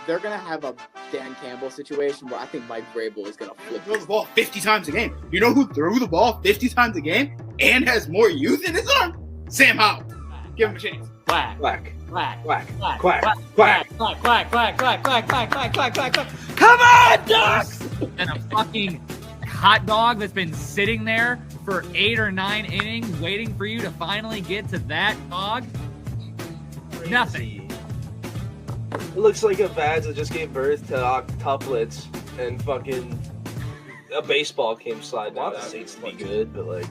they're going to have a Dan Campbell situation where I think Mike Vrabel is going to flip. Throws the ball 50 times a game. You know who threw the ball 50 times a game and has more youth in his arm? Sam Howell. Give him a chance. Quack. Quack. Quack. Quack. Quack. Quack. Quack. Quack. Quack. Quack. Quack. Quack. Quack. Quack. Quack. Quack. Quack. Quack. Come on, Ducks! And a fucking hot dog that's been sitting there for 8 or 9 innings waiting for you to finally get to that dog. Nothing. It looks like a Vads that just gave birth to octuplets and fucking a baseball came sliding out. The Saints to be good, but like.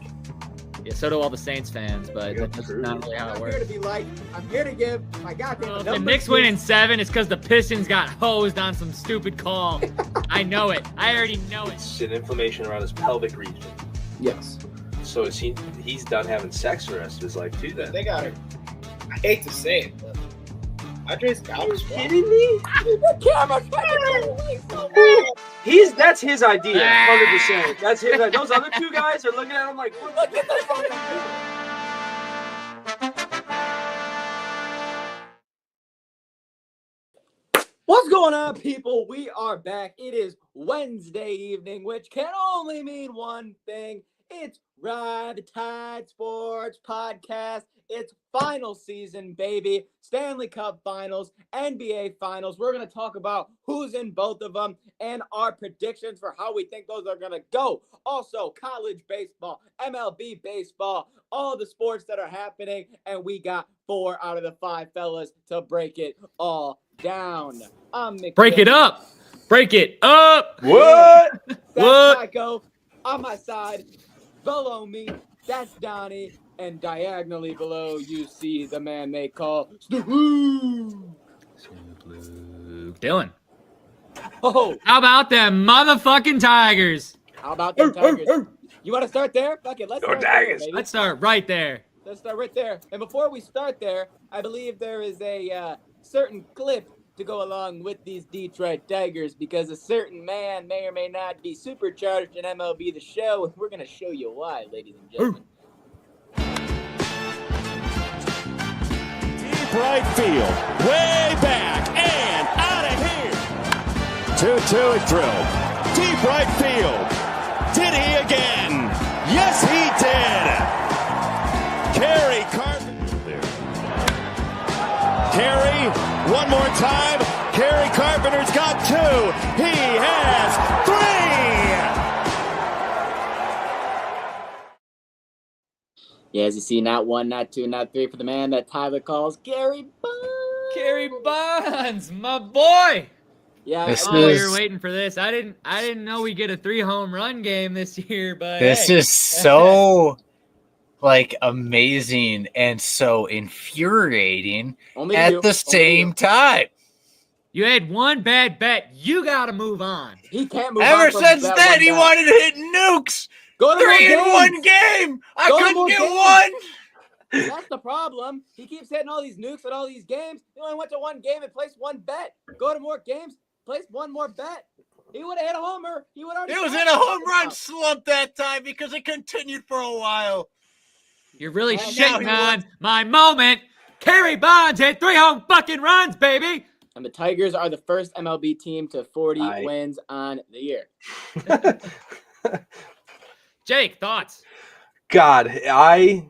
Yeah, so do all the Saints fans, but that's not really how it I'm works. here to be like, I'm here to give my goddamn Well, if number the Knicks win in 7, it's because the Pistons got hosed on some stupid call. I know it. I already know it. It's an inflammation around his pelvic region. Yes. So is he's done having sex for the rest of his life too then. They got it. I hate to say it, but Andre's got it. Kidding me? The camera's That's his idea, 100%. That's his idea. Those other two guys are looking at him like, look at this fucking dude. What's going on, people? We are back. It is Wednesday evening, which can only mean one thing. It's Ride the Tide Sports Podcast. It's final season, baby. Stanley Cup Finals, NBA Finals. We're going to talk about who's in both of them and our predictions for how we think those are going to go. Also, college baseball, MLB baseball, all the sports that are happening. And we got 4 out of the 5 fellas to break it all down. I'm Nick. Break it up. Break it up. What? That's What? Tycho. On my side, below me, that's Donnie. And diagonally below, you see the man they call Stu. Dylan. Oh, How about them motherfucking Tigers? how about them Tigers? You want to start there? Fuck it, let's Go start there, Tigers. baby. Let's start right there. Let's start right there. And before we start there, I believe there is a certain clip to go along with these Detroit Tigers because a certain man may or may not be supercharged in MLB The Show, and we're going to show you why, ladies and gentlemen. Right field, way back, and out of here. 2-2 is drilled. Deep right field. Did he again? Yes, he did. Carey Carpenter. Carey, one more time. Carey Carpenter's got 2. He has 3. Yeah, as you see, not 1, not 2, not 3 for the man that Tyler calls Gary Bonds. Gary Bonds, my boy. Yeah, We were waiting for this. I didn't know we get a 3 home run game this year, but This hey. is so amazing and so infuriating only at you. the same time. You had one bad bet. You got to move on. He can't move Ever on from since that then, one he bat. wanted to hit nukes. Go to 3 in more one games. game. I Go to couldn't more get games. one. That's the problem. He keeps hitting all these nukes at all these games. He only went to one game and placed one bet. Go to more games, place one more bet. He would have hit a homer. He would have. It was in a home run slump that time because it continued for a while. You're really And now shitting he on wants- my moment. Gary Bonds hit 3 home fucking runs, baby. And the Tigers are the first MLB team to 40 Aye. wins on the year. Jake, thoughts? God, kind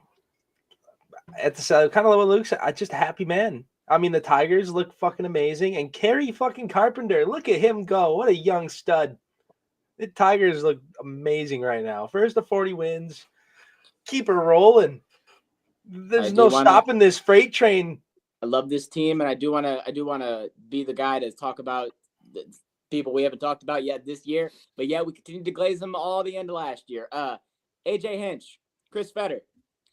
of what Luke said. I just a happy man. I mean, the Tigers look fucking amazing, and Carey fucking Carpenter, look at him go! What a young stud. The Tigers look amazing right now. First to 40 wins, keep it rolling. There's do no wanna- stopping this freight train. I love this team, and I do want to be the guy to talk about the people we haven't talked about yet this year. But yeah, we continued to glaze them all the end of last year. AJ Hinch, Chris Fetter.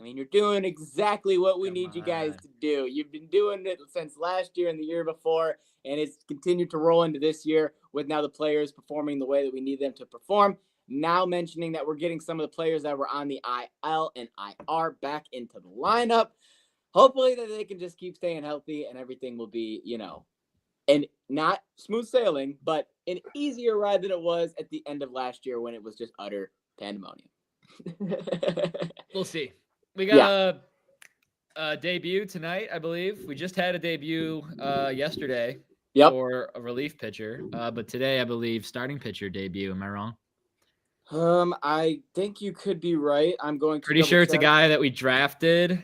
I mean, you're doing exactly what we Come need you guys on. to do. You've been doing it since last year and the year before, and it's continued to roll into this year with now the players performing the way that we need them to perform. Now mentioning that we're getting some of the players that were on the IL and IR back into the lineup. Hopefully that they can just keep staying healthy and everything will be, and not smooth sailing, but an easier ride than it was at the end of last year when it was just utter pandemonium. We'll see. We got a debut tonight, I believe. We just had a debut yesterday. Yep. for a relief pitcher. But today, I believe, starting pitcher debut. Am I wrong? I think you could be right. I'm going to Pretty sure it's a double-check. guy that we drafted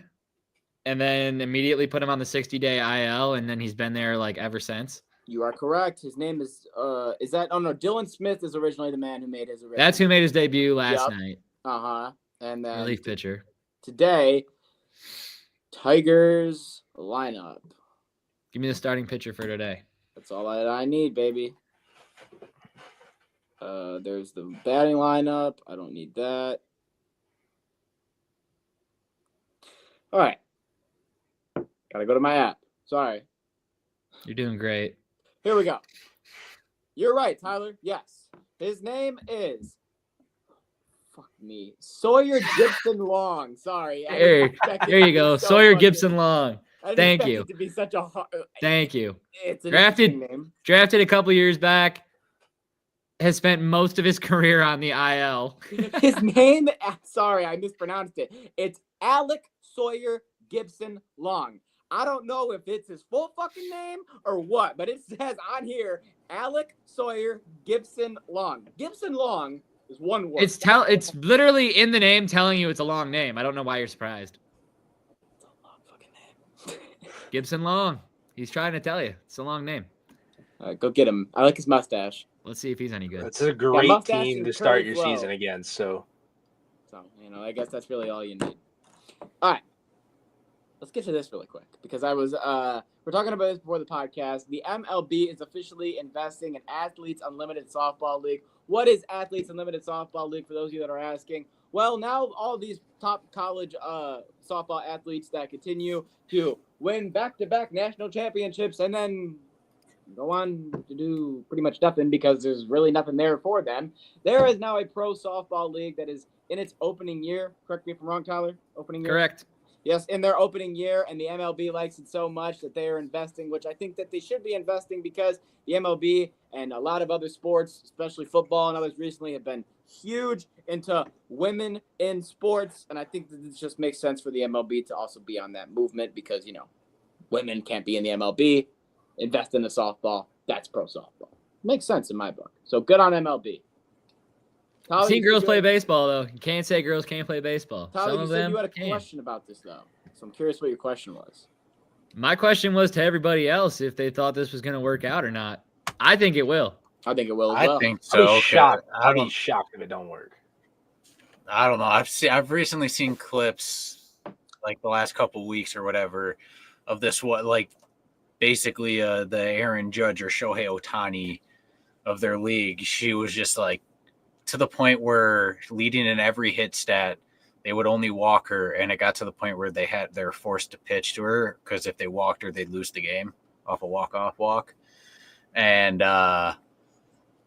and then immediately put him on the 60-day IL, and then he's been there like ever since. You are correct. His name is that? Oh no, Dylan Smith is originally the man who made his original. That's who made his debut last Yep. night. And then Relief pitcher. today, Tigers lineup. Give me the starting pitcher for today. That's all I need, baby. There's the batting lineup. I don't need that. All right. Gotta go to my app. Sorry. You're doing great. Here we go. You're right, Tyler. Yes. His name is Sawyer Gibson Long. Sorry. There you go. Sawyer Gibson Long. Thank you. It to be such a hard, Thank you. it's an Drafted- interesting name. Drafted a couple years back. Has spent most of his career on the IL. His name, sorry, I mispronounced it. It's Alec Sawyer Gibson Long. I don't know if it's his full fucking name or what, but it says on here, Alec Sawyer Gibson Long. Gibson Long is one word. It's literally in the name telling you it's a long name. I don't know why you're surprised. It's a long fucking name. Gibson Long. He's trying to tell you. It's a long name. All right, go get him. I like his mustache. Let's see if he's any good. It's a great mustache team and to start curly your flow. season against. So So, I guess that's really all you need. All right. Let's get to this really quick because we're talking about this before the podcast. The MLB is officially investing in Athletes Unlimited Softball League. What is Athletes Unlimited Softball League for those of you that are asking? Well, now all these top college softball athletes that continue to win back-to-back national championships and then go on to do pretty much nothing because there's really nothing there for them. There is now a pro softball league that is in its opening year. Correct me if I'm wrong, Tyler. Opening year? Correct. Yes, in their opening year, and the MLB likes it so much that they are investing, which I think that they should be investing because the MLB and a lot of other sports, especially football and others recently, have been huge into women in sports, and I think that this just makes sense for the MLB to also be on that movement because, women can't be in the MLB. Invest in the softball. That's pro softball. Makes sense in my book. So good on MLB. Tyler, I've seen you girls said play baseball, though. You can't say girls can't play baseball. Tyler, Some you of said them you had a can. question about this, though. So I'm curious what your question was. My question was to everybody else if they thought this was going to work out or not. I think it will. I think it will as well. I think I'll so. be shocked. I I'll be don't, shocked if it don't work. I don't know. I've recently seen clips like the last couple of weeks or whatever of this basically the Aaron Judge or Shohei Ohtani of their league. She was just like to the point where leading in every hit stat, they would only walk her, and it got to the point where they're forced to pitch to her because if they walked her, they'd lose the game off a walk-off walk. And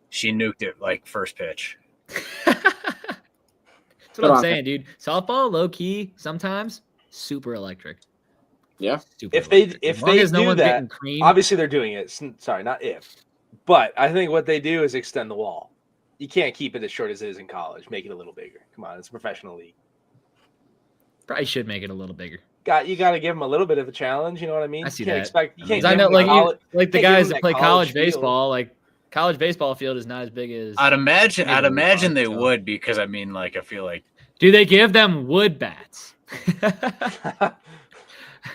she nuked it like first pitch. That's what I'm saying, dude. Softball, low key, sometimes super electric. Yeah. Super If they electric. As long as no do one's that, getting creamed, obviously they're doing it. Sorry, not if. But I think what they do is extend the wall. You can't keep it as short as it is in college. Make it a little bigger. Come on, it's a professional league. probably should make it a little bigger. You got to give them a little bit of a challenge. You know what I mean? I see you can't that. expect. You can't. I give know, them like college- the can't give guys them that play that college college field. baseball, like college baseball field is not as big as. I'd imagine they So- would because I feel like Do they give them wood bats?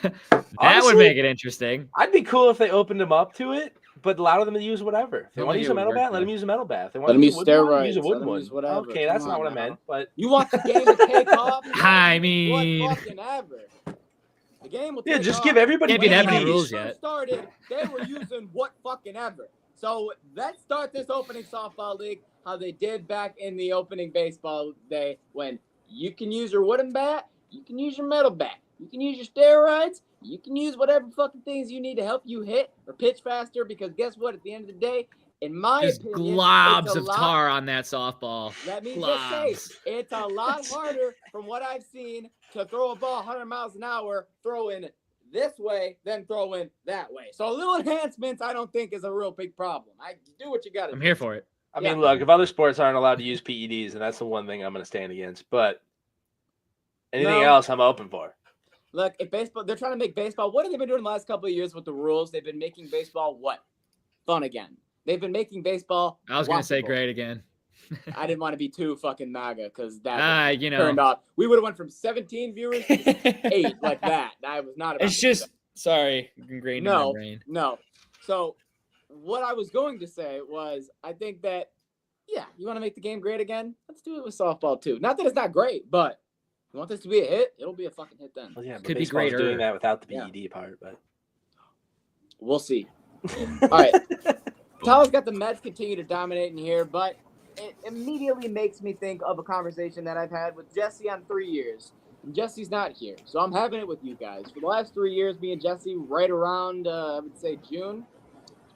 That would Honestly, make it interesting. I'd be cool if they opened them up to it, but allow them to use whatever. If they Don't want to think use it a would metal work, bat, let though. them use a metal bat. If they Let want them to use use a wood one, use steroids. a Let wood them one. use whatever. Okay, that's Come not on what I now. meant. But You want the game to take off? I mean- what fucking ever. The game will take yeah, just off. give everybody. Can't be that many When rules they yet. first started, they were using what fucking ever. So let's start this opening softball league how they did back in the opening baseball day when you can use your wooden bat, you can use your metal bat, you can use your steroids, you can use whatever fucking things you need to help you hit or pitch faster because guess what? At the end of the day, in my Just opinion, globs it's a of lot- tar on that softball. Let me Globs. just say, it's a lot harder from what I've seen to throw a ball 100 miles an hour, throwing this way than throwing that way. So little enhancements, I don't think is a real big problem. I do what you got to do. I'm here for it. I mean, look, if other sports aren't allowed to use PEDs, and that's the one thing I'm going to stand against. But anything No. else, I'm open for. Look, if baseball, they're trying to make baseball. What have they been doing the last couple of years with the rules? They've been making baseball what? fun again. They've been making baseball. I was going to say watchable. great again. I didn't want to be too fucking MAGA because that know. turned off. We would have went from 17 viewers to 8 like that. I was not about It's just, sorry, ingrained in my brain. No. So what I was going to say was I think that, yeah, you want to make the game great again? Let's do it with softball too. Not that it's not great, but if you want this to be a hit, it'll be a fucking hit then. Well, yeah, but Could be baseball's greater. doing that without the BED part, but We'll see. All right. Tyler's got the Mets continue to dominate in here, but it immediately makes me think of a conversation that I've had with Jesse on 3 years. And Jesse's not here, so I'm having it with you guys. For the last 3 years, me and Jesse, right around, I would say June,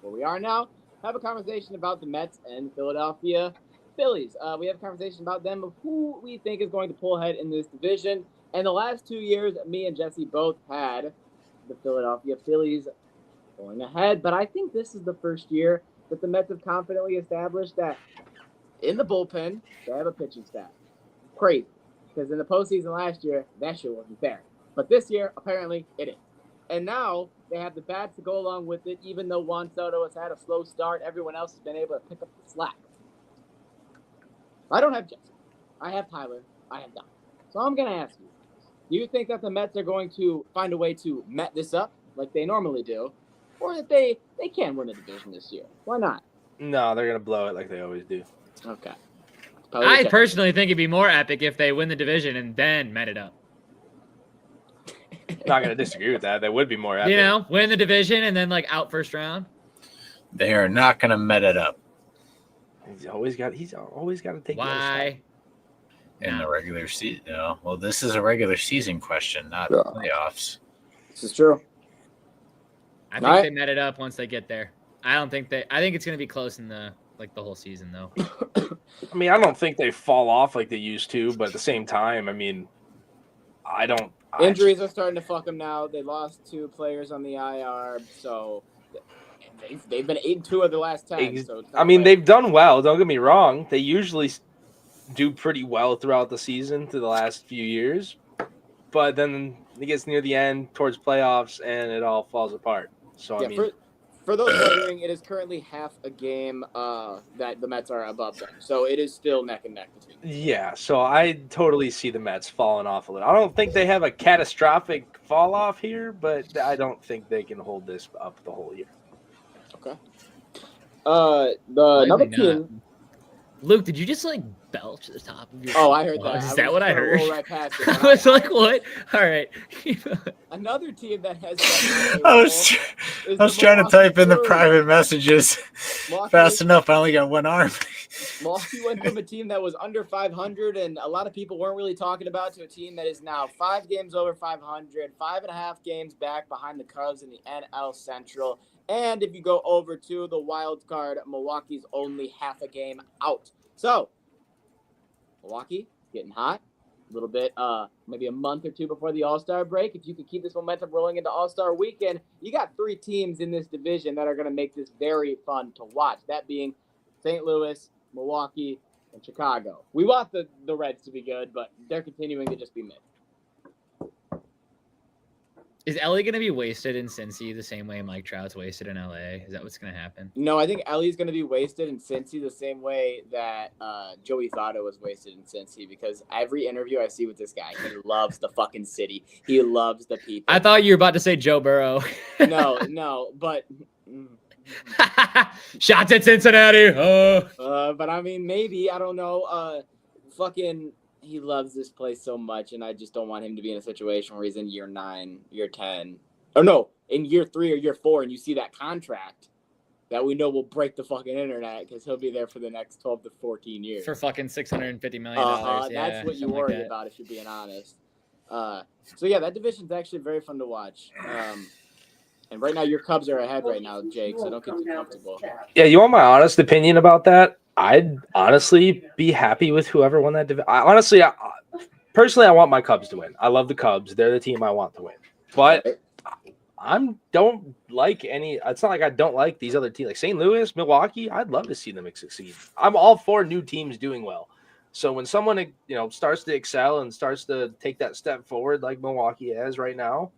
where we are now, have a conversation about the Mets and Philadelphia Phillies. We have a conversation about them, of who we think is going to pull ahead in this division. And the last 2 years, me and Jesse both had the Philadelphia Phillies going ahead. But I think this is the first year that the Mets have confidently established that in the bullpen, they have a pitching staff. Crazy. Because in the postseason last year, that shit wasn't there. But this year, apparently, it is. And now they have the bats to go along with it, even though Juan Soto has had a slow start. Everyone else has been able to pick up the slack. I don't have Jesse. I have Tyler. I have Don. So I'm going to ask you, do you think that the Mets are going to find a way to Met this up like they normally do? Or that they can win the division this year? Why not? no, they're gonna blow it like they always do. Okay. I personally think it'd be more epic if they win the division and then met it up. Not gonna disagree with that. That would be more epic. You know, win the division and then like out first round. They are not going to met it up He's always got to take the other Why? in No. the regular season. No. Well, this is a regular season question, not playoffs. This is true. I think Alright. they met it up once they get there. I think it's gonna be close in the whole season though. I mean, I don't think they fall off like they used to, but at the same time, I mean, Injuries are starting to fuck them now. They lost 2 players on the IR, so they've been 8-2 of the last 10. So it's not I mean, like- they've done well. Don't get me wrong. They usually do pretty well throughout the season through the last few years, but then it gets near the end towards playoffs and it all falls apart. So yeah, I mean, for those wondering, it is currently half a game that the Mets are above them. So it is still neck and neck between them. yeah. So I totally see the Mets falling off a little. I don't think they have a catastrophic fall off here, but I don't think they can hold this up the whole year. Okay. Another team. Luke, did you just like belch at the top of your? Oh, I heard that. Is was that what I gonna heard? roll right past it. I was like, what? All right. Another team that has. I was trying to type in the private messages Milwaukee- fast enough. I only got one arm. Milwaukee went from a team that was under 500 and a lot of people weren't really talking about to a team that is now 5 games over 500, 5.5 games back behind the Cubs in the NL Central. And if you go over to the wild card, Milwaukee's only half a game out. So, Milwaukee getting hot. A little bit, maybe a month or 2 before the All-Star break. If you could keep this momentum rolling into All-Star weekend, you got 3 teams in this division that are going to make this very fun to watch. That being St. Louis, Milwaukee, and Chicago. We want the Reds to be good, but they're continuing to just be mid. Is Ellie going to be wasted in Cincy the same way Mike Trout's wasted in LA? Is that what's going to happen? No, I think Ellie's going to be wasted in Cincy the same way that Joey Votto was wasted in Cincy, because every interview I see with this guy, he loves the fucking city. He loves the people. I thought you were about to say Joe Burrow. No, but... Shots at Cincinnati. Oh. But I mean, maybe, I don't know. He loves this place so much, and I just don't want him to be in a situation where he's in year 9, year 10. Oh, no, in year 3 or year 4, and you see that contract that we know will break the fucking internet because he'll be there for the next 12 to 14 years. For fucking $650 million. That's what you worry about, if you're being honest. So, yeah, that division's actually very fun to watch. And right now, your Cubs are ahead right now, Jake, so don't get too comfortable. Yeah, you want my honest opinion about that? I'd honestly be happy with whoever won that division. Personally, I want my Cubs to win. I love the Cubs. They're the team I want to win. But don't like any. It's not like I don't like these other teams, like St. Louis, Milwaukee. I'd love to see them succeed. I'm all for new teams doing well. So when someone starts to excel and starts to take that step forward, like Milwaukee has right now,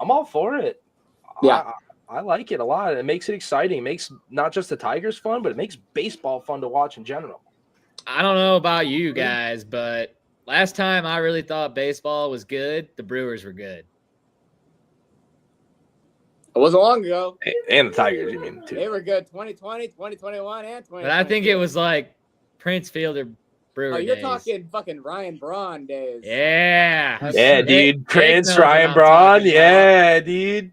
I'm all for it. Yeah. I like it a lot. It makes it exciting. It makes not just the Tigers fun, but it makes baseball fun to watch in general. I don't know about you guys, but last time I really thought baseball was good, the Brewers were good. It wasn't long ago. And the Tigers, you mean, too. They were good 2020, 2021, and 2022. But I think it was like Prince Fielder Brewer Oh, you're days. talking fucking Ryan Braun days. Yeah. Yeah, dude. Jake Prince, knows what Ryan I'm Braun. talking Yeah, dude.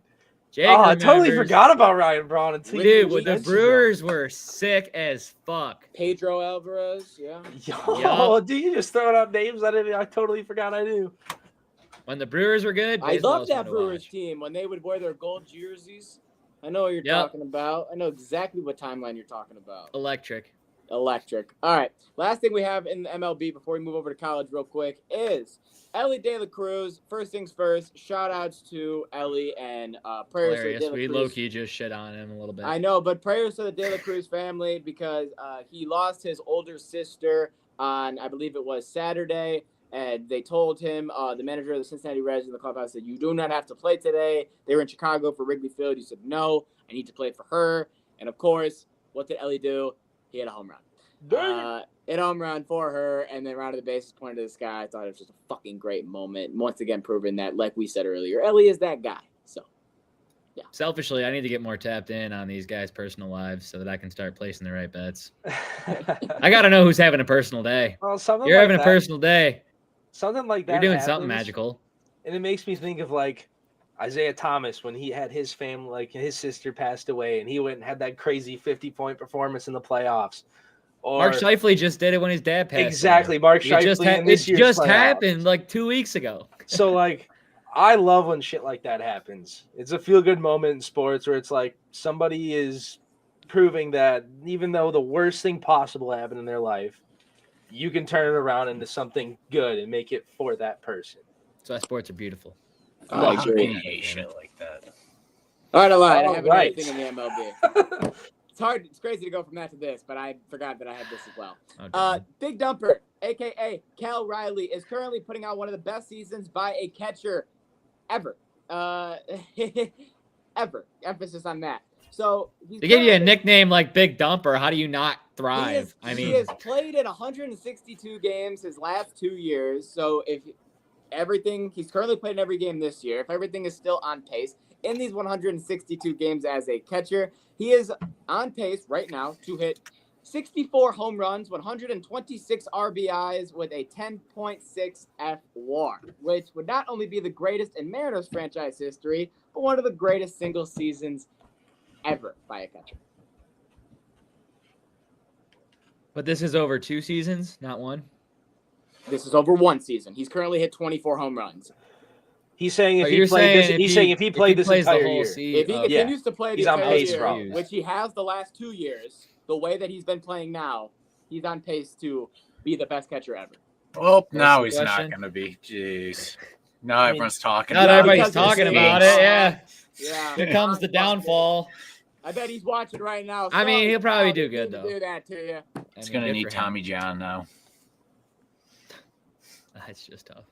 Jake I totally remembers. forgot about Ryan Braun until Dude, you the mentioned Brewers were sick as fuck. Pedro Alvarez, yeah. him. Yo, dude, you just throwing out names I totally forgot I knew. When the Brewers were good, I baseball love was fun that to Brewers watch. team when they would wear their gold jerseys. I know what you're Yep. talking about. I know exactly what timeline you're talking about. Electric. Electric. All right. Last thing we have in the MLB before we move over to college real quick is Ellie De La Cruz. First things first, shout outs to Ellie and prayers Hilarious. to the De We La Cruz. low-key just shit on him a little bit. I know, but prayers to the De La Cruz family because he lost his older sister on, I believe it was Saturday, and they told him, the manager of the Cincinnati Reds in the clubhouse said, you do not have to play today. They were in Chicago for Wrigley Field. He said, no, I need to play for her. And, of course, what did Ellie do? He hit a home run. Hit a home run for her, and then rounded the bases, pointed to the sky. I thought it was just a fucking great moment. Once again, proving that, like we said earlier, Ellie is that guy. So, yeah. Selfishly, I need to get more tapped in on these guys' personal lives so that I can start placing the right bets. I got to know who's having a personal day. Well, something You're like having that, a personal day. something like that. You're doing happens, something magical. and it makes me think of like Isaiah Thomas when he had his family, like his sister passed away, and he went and had that crazy 50-point performance in the playoffs. Or Mark Scheifele just did it when his dad passed. exactly, away. Mark It just, Scheifele in this it year's just playoffs. happened like 2 weeks ago. So like, I love when shit like that happens. It's a feel-good moment in sports where it's like somebody is proving that even though the worst thing possible happened in their life, you can turn it around into something good and make it for that person. That's why sports are beautiful. I How agree. can you hate shit like that? All right, I lied. I All have right. anything in the MLB. It's hard. It's crazy to go from that to this, but I forgot that I had this as well. Okay. Big Dumper, a.k.a. Cal Riley, is currently putting out one of the best seasons by a catcher ever. Ever. Emphasis on that. So They give you a nickname like Big Dumper. How do you not thrive? He has played in 162 games his last 2 years. So if everything, he's currently played in every game this year. If everything is still on pace in these 162 games as a catcher, he is on pace right now to hit 64 home runs, 126 RBIs with a 10.6 FWAR, which would not only be the greatest in Mariners franchise history, but one of the greatest single seasons ever by a catcher. But this is over 2 seasons, not one. This is over 1 season. He's currently hit 24 home runs. He's saying if But he you're played this, saying he's saying if he played this plays the entire whole year. season, If he oh, continues to play the He's on entire pace, year, bro. which he has the last 2 years, the way that he's been playing now, he's on pace to be the best catcher ever. Well, now Next he's question. not going to be. Jeez. Now everyone's talking not about everybody's it. talking Because about it's- it. Yeah, Yeah. here comes the downfall. I bet he's watching right now. I mean, he'll probably do Sorry, good, didn't though. Do that to you. He's going to need Tommy John now. That's just tough.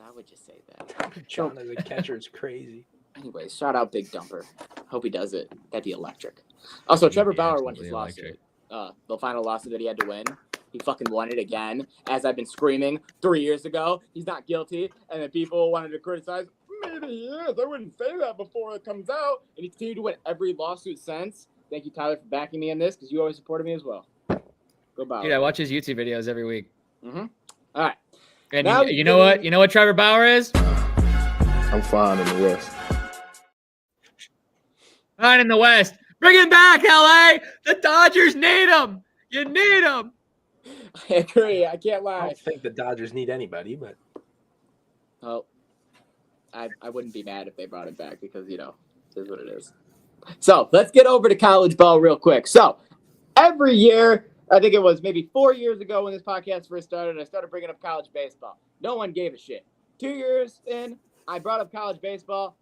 I would just say that. John as a catcher is crazy. Anyways, shout out Big Dumper. Hope he does it. That'd be electric. Also, Trevor be Bauer won absolutely his lawsuit. electric. The final lawsuit that he had to win. He fucking won it again. As I've been screaming 3 years ago, he's not guilty. And then people wanted to criticize, maybe he is. I wouldn't say that before it comes out. And he continued to win every lawsuit since. Thank you, Tyler, for backing me in this because you always supported me as well. Go Bauer. Dude, I watch his YouTube videos every week. All right. And Now you know what? You know what Trevor Bauer is? I'm fine in the West. Fine in the West. Bring him back, LA. The Dodgers need him. You need him. I agree. I can't I lie. don't think the Dodgers need anybody, but Oh, I wouldn't be mad if they brought it back because, it is what it is. So let's get over to college ball real quick. So every year, I think it was maybe 4 years ago when this podcast first started, I started bringing up college baseball. No one gave a shit. 2 years in, I brought up college baseball.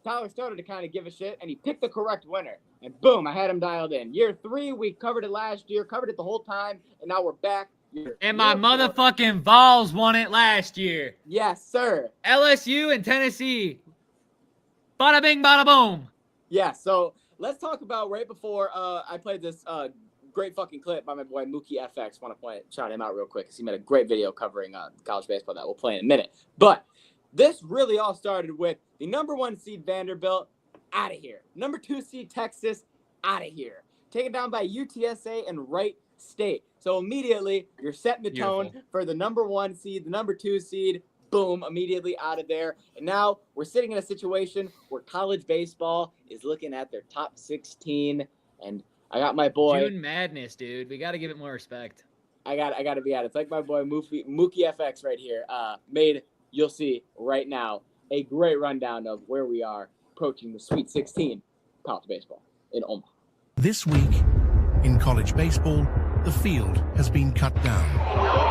Tyler started to kind of give a shit, and he picked the correct winner. And boom, I had him dialed in. Year 3, we covered it last year, covered it the whole time, and now we're back. And my Year 4. motherfucking Vols won it last year. Yes, sir. LSU and Tennessee. Bada bing, bada boom. Yeah, so let's talk about right before I played this great fucking clip by my boy Mookie FX. Want to shout him out real quick because he made a great video covering college baseball that we'll play in a minute. But this really all started with the number 1 seed Vanderbilt out of here. Number 2 seed Texas out of here. Taken down by UTSA and Wright State. So immediately you're setting the tone for the number 1 seed, the number 2 seed. Boom, immediately out of there. And now we're sitting in a situation where college baseball is looking at their top 16. And I got my boy. June Madness, dude. We got to give it more respect. I got to be at it. It's like my boy Mookie FX right here made, you'll see right now, a great rundown of where we are approaching the Sweet 16 college baseball in Omaha. This week in college baseball, the field has been cut down.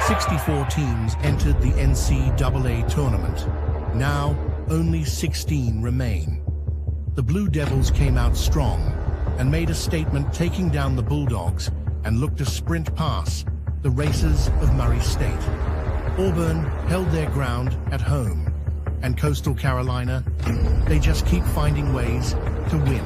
64 teams entered the NCAA tournament. Now, only 16 remain. The Blue Devils came out strong and made a statement, taking down the Bulldogs and looked to sprint past the Racers of Murray State. Auburn held their ground at home, and Coastal Carolina, they just keep finding ways to win.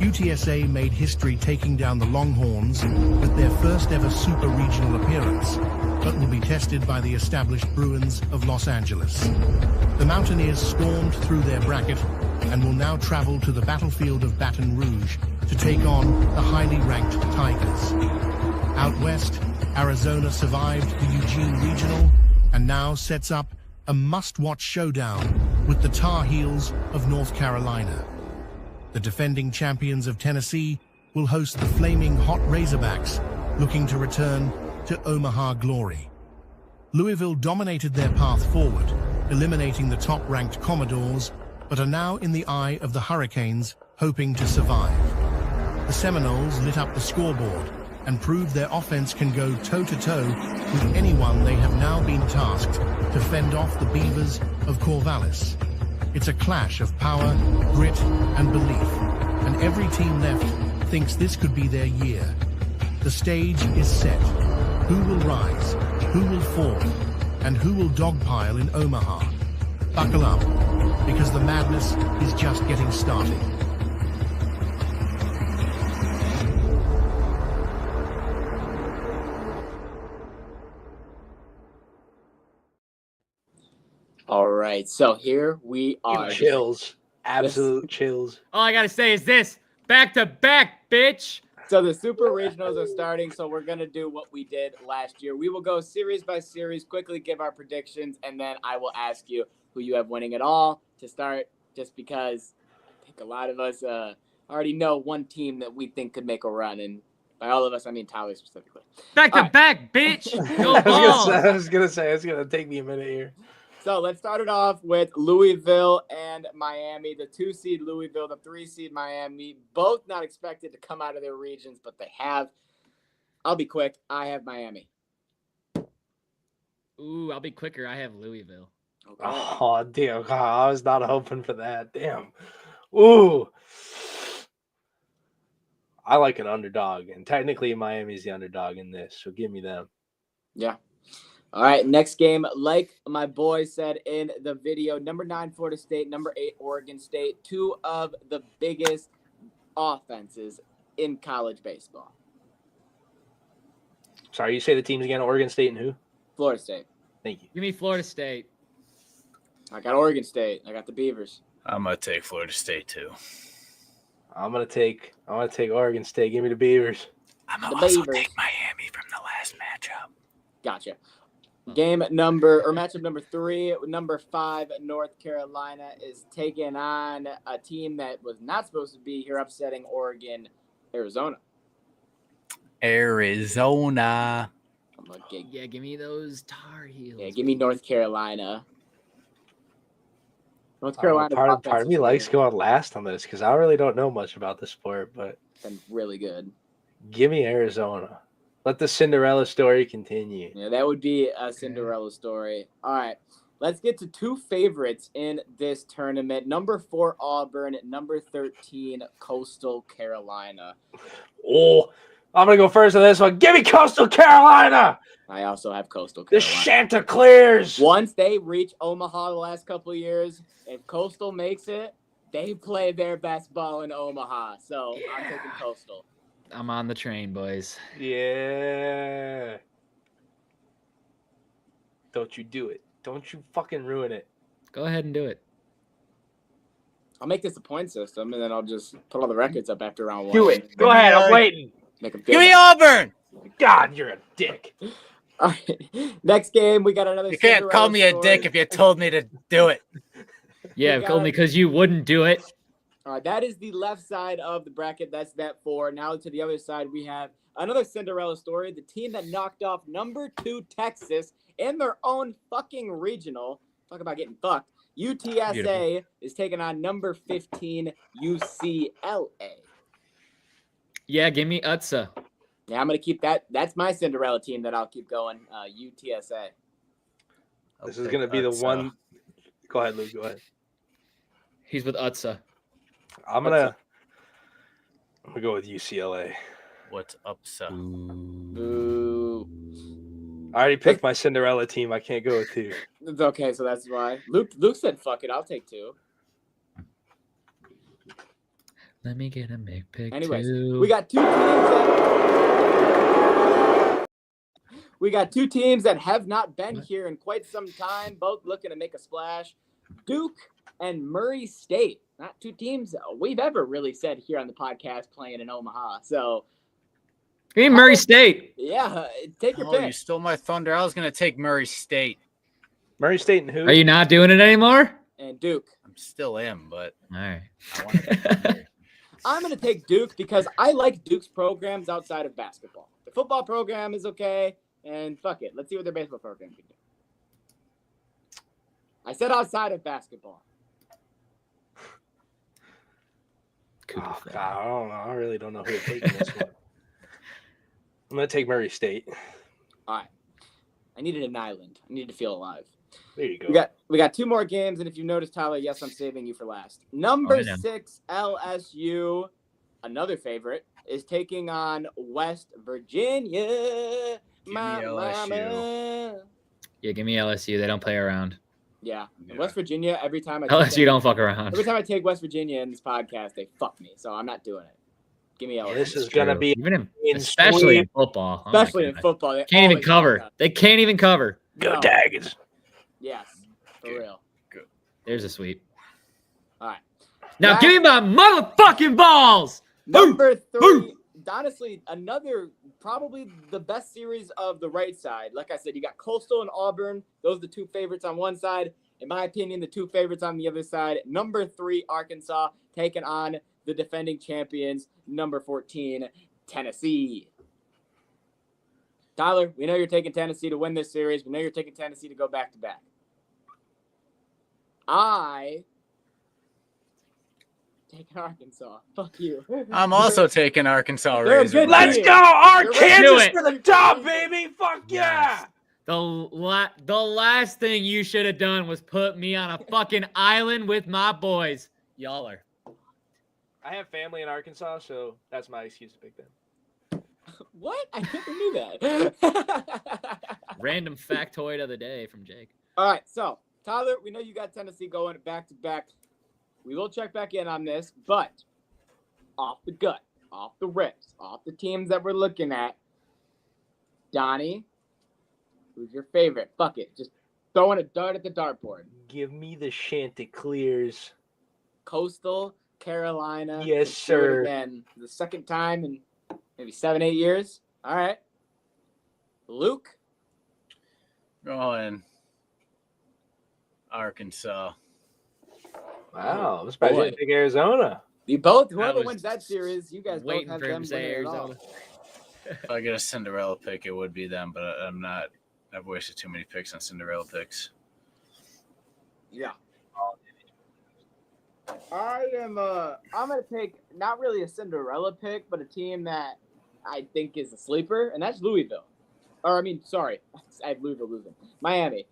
UTSA made history taking down the Longhorns with their first ever super regional appearance, but will be tested by the established Bruins of Los Angeles. The Mountaineers stormed through their bracket and will now travel to the battlefield of Baton Rouge to take on the highly ranked Tigers. Out west, Arizona survived the Eugene Regional and now sets up a must-watch showdown with the Tar Heels of North Carolina. The defending champions of Tennessee will host the flaming hot Razorbacks, looking to return to Omaha glory. Louisville dominated their path forward, eliminating the top-ranked Commodores, but are now in the eye of the Hurricanes, hoping to survive. The Seminoles lit up the scoreboard and proved their offense can go toe-to-toe with anyone. They have now been tasked to fend off the Beavers of Corvallis. It's a clash of power, grit, and belief, and every team left thinks this could be their year. The stage is set. Who will rise? Who will fall? And who will dogpile in Omaha? Buckle up, because the madness is just getting started. All right, so here we are. Chills. Absolute chills. All I got to say is this. Back to back, bitch. So the Super Regionals are starting, so we're going to do what we did last year. We will go series by series, quickly give our predictions, and then I will ask you who you have winning it all to start, just because I think a lot of us already know one team that we think could make a run, and by all of us, I mean Tyler specifically. Back to back, bitch. Go Balls. I was gonna say it's gonna take me a minute here. So let's start it off with Louisville and Miami. The 2 seed Louisville, the 3 seed Miami, both not expected to come out of their regions, but they have. I'll be quick. I have Miami. Ooh, I'll be quicker. I have Louisville. Okay. Oh, damn. God, I was not hoping for that. Damn. Ooh. I like an underdog, and technically Miami's the underdog in this, so give me them. Yeah. All right, next game, like my boy said in the video, number 9, Florida State, number 8, Oregon State, 2 of the biggest offenses in college baseball. Sorry, you say the teams again, Oregon State and who? Florida State. Thank you. Give me Florida State. I got Oregon State. I got the Beavers. I'm gonna take Florida State too. I'm gonna take Oregon State. Give me the Beavers. I'm gonna The also Beavers. take Miami from the last matchup. Gotcha. Matchup number 3, number 5, North Carolina is taking on a team that was not supposed to be here, upsetting Oregon, Arizona. Arizona. I'm gonna get, Yeah, give me those Tar Heels. yeah, give me North Carolina. North Carolina. Part of me likes going last on this because I really don't know much about the sport, but been really good. give me Arizona. Let the Cinderella story continue. Yeah, that would be a Cinderella story. All right, let's get to 2 favorites in this tournament. Number 4, Auburn. Number 13, Coastal Carolina. Oh, I'm going to go first on this one. Give me Coastal Carolina. I also have Coastal The Carolina. Chanticleers. Once they reach Omaha the last couple of years, if Coastal makes it, They play their best ball in Omaha, so I'm taking Coastal. I'm on the train, boys. Yeah. Don't you do it. Don't you fucking ruin it. Go ahead and do it. I'll make this a point system, and then I'll just put all the records up after round 1. Do it. Go ahead. I'm waiting. Make them Give me Auburn. God, you're a dick. All right. Next game, we got another. You can't call me a dick if you told me to do it. Yeah, only because you wouldn't do it. All right, that is the left side of the bracket. That's that 4. Now to the other side, we have another Cinderella story. The team that knocked off number 2 Texas in their own fucking regional. Talk about getting fucked. UTSA Beautiful. is taking on number 15 UCLA. Yeah, give me Utsa. Yeah, I'm gonna keep that. That's my Cinderella team that I'll keep going. UTSA. This is going to be the one. Go ahead, Luke. Go ahead. He's with Utsa. I'm gonna go with UCLA. What's up, sir? Boo. I already picked my Cinderella team. I can't go with 2. It's okay, so that's why. Luke said, "Fuck it, I'll take 2." Let me get a big pick. Anyways, too. we got 2 teams that have not been here in quite some time, both looking to make a splash. Duke and Murray State. Not 2 teams we've ever really said here on the podcast playing in Omaha. So, Give me Murray State. yeah, take your Oh, pick. you stole my thunder. I was going to take Murray State. Murray State and who? Are you not doing it anymore? And Duke. I'm still am, but All right. I want to. I'm going to take Duke because I like Duke's programs outside of basketball. The football program is okay, and fuck it. Let's see what their baseball program can do. I said outside of basketball. Oh, God, I don't know. I really don't know who to take in this one. I'm going to take Murray State. All right. I needed an island. I needed to feel alive. There you go. We got 2 more games, and if you notice, Tyler, yes, I'm saving you for last. Number 6 LSU, another favorite, is taking on West Virginia. Give me LSU. Yeah, give me LSU. They don't play around. Yeah. Yeah. West Virginia. Every time I LSU don't fuck around. Every time I take West Virginia in this podcast, they fuck me. So I'm not doing it. Give me LSU. This is going to be Even in, in especially in sweep. football. Oh my Especially in God. football. They Can't even always cover. fuck up. They can't even cover. Go No. Tigers. Yes. For Good. real. There's a sweep. All right. Now Last- give me my motherfucking balls. Number 3, honestly, another probably the best series of the right side. Like I said, you got Coastal and Auburn. Those are the 2 favorites on one side. In my opinion, the 2 favorites on the other side. Number 3, Arkansas, taking on the defending champions, number 14, Tennessee. Tyler, we know you're taking Tennessee to win this series. We know you're taking Tennessee to go back-to-back. I taking Arkansas. Fuck you. I'm also taking Arkansas They're a Razor. good Let's team. go, Arkansas Do it. to the top, baby. Fuck yeah. The last thing you should have done was put me on a fucking island with my boys. Y'all are. I have family in Arkansas, so that's my excuse to pick them. What? I never knew that. Random factoid of the day from Jake. All right, so Tyler, we know you got Tennessee going back to back. We will check back in on this, but off the gut, off the rips, off the teams that we're looking at, Donnie, who's your favorite? Fuck it, just throwing a dart at the dartboard. Give me the Chanticleers. Coastal Carolina. Yes, Let's do it sir. again. The second time in maybe 7-8 years. All right, Luke. Going Arkansas. Wow, I'm surprised you Boy. didn't pick Arizona. You both, I whoever was wins that series, you guys both waiting have for him them to say winning it all. Arizona. If I get a Cinderella pick, it would be them, but I'm not. I've wasted too many picks on Cinderella picks. Yeah. I'm gonna take not really a Cinderella pick, but a team that I think is a sleeper, and that's Louisville. Or I mean, sorry, I have Louisville losing. Miami.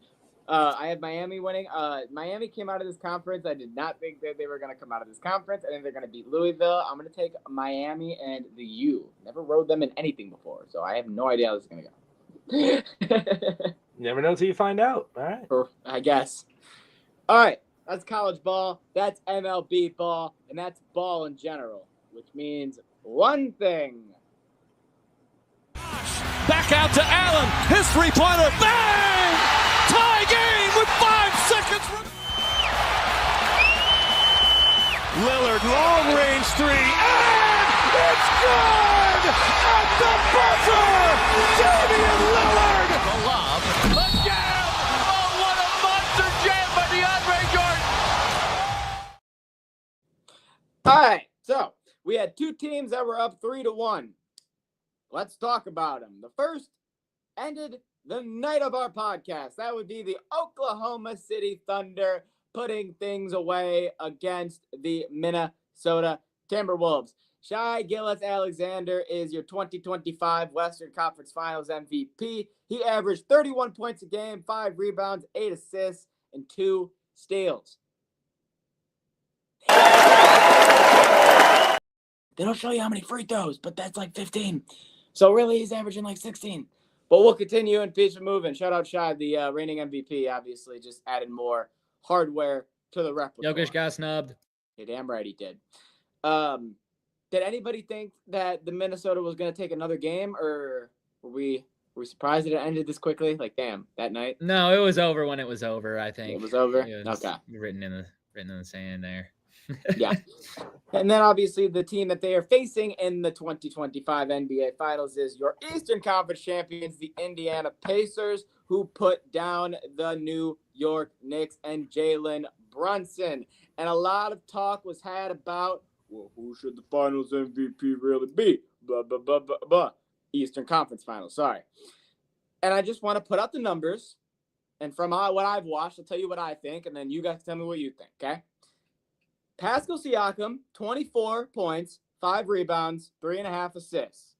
I have Miami winning. Miami came out of this conference. I did not think that they were gonna come out of this conference. I think they're gonna beat Louisville. I'm gonna take Miami and the U. Never rode them in anything before, so I have no idea how this is gonna go. You never know until you find out. All right. Or I guess. All right. That's college ball. That's MLB ball. And that's ball in general, which means one thing. Back out to Allen. His three-pointer. Bang! Tie game with 5 seconds. Lillard, long-range three. And it's good! At the buzzer! Damian Lillard! The lob. Again! Oh, what a monster jam by DeAndre Jordan! All right. So we had two teams that were up 3-1. Let's talk about them. The first ended the night of our podcast. That would be the Oklahoma City Thunder putting things away against the Minnesota Timberwolves. Shai Gilgeous-Alexander is your 2025 Western Conference Finals MVP. He averaged 31 points a game, 5 rebounds, 8 assists, and 2 steals. They don't show you how many free throws, but that's like 15. So really, he's averaging like 16. But we'll continue and keep moving. Shout out Shai, the reigning MVP, obviously, just added more hardware to the repertoire. Jokic got snubbed. You're damn right he did. Did anybody think that the Minnesota was going to take another game, or were we surprised that it ended this quickly? Like, damn, that night? No, it was over when it was over, I think. It was over? It was Okay. Written in the sand there. Yeah. And then obviously the team that they are facing in the 2025 NBA Finals is your Eastern Conference champions, the Indiana Pacers, who put down the New York Knicks and Jalen Brunson. And a lot of talk was had about, well, who should the Finals MVP really be? Blah, blah, blah, blah, blah. Eastern Conference Finals, sorry. And I just want to put out the numbers. And from what I've watched, I'll tell you what I think, and then you guys tell me what you think, okay? Pascal Siakam, 24 points, 5 rebounds, 3.5 assists.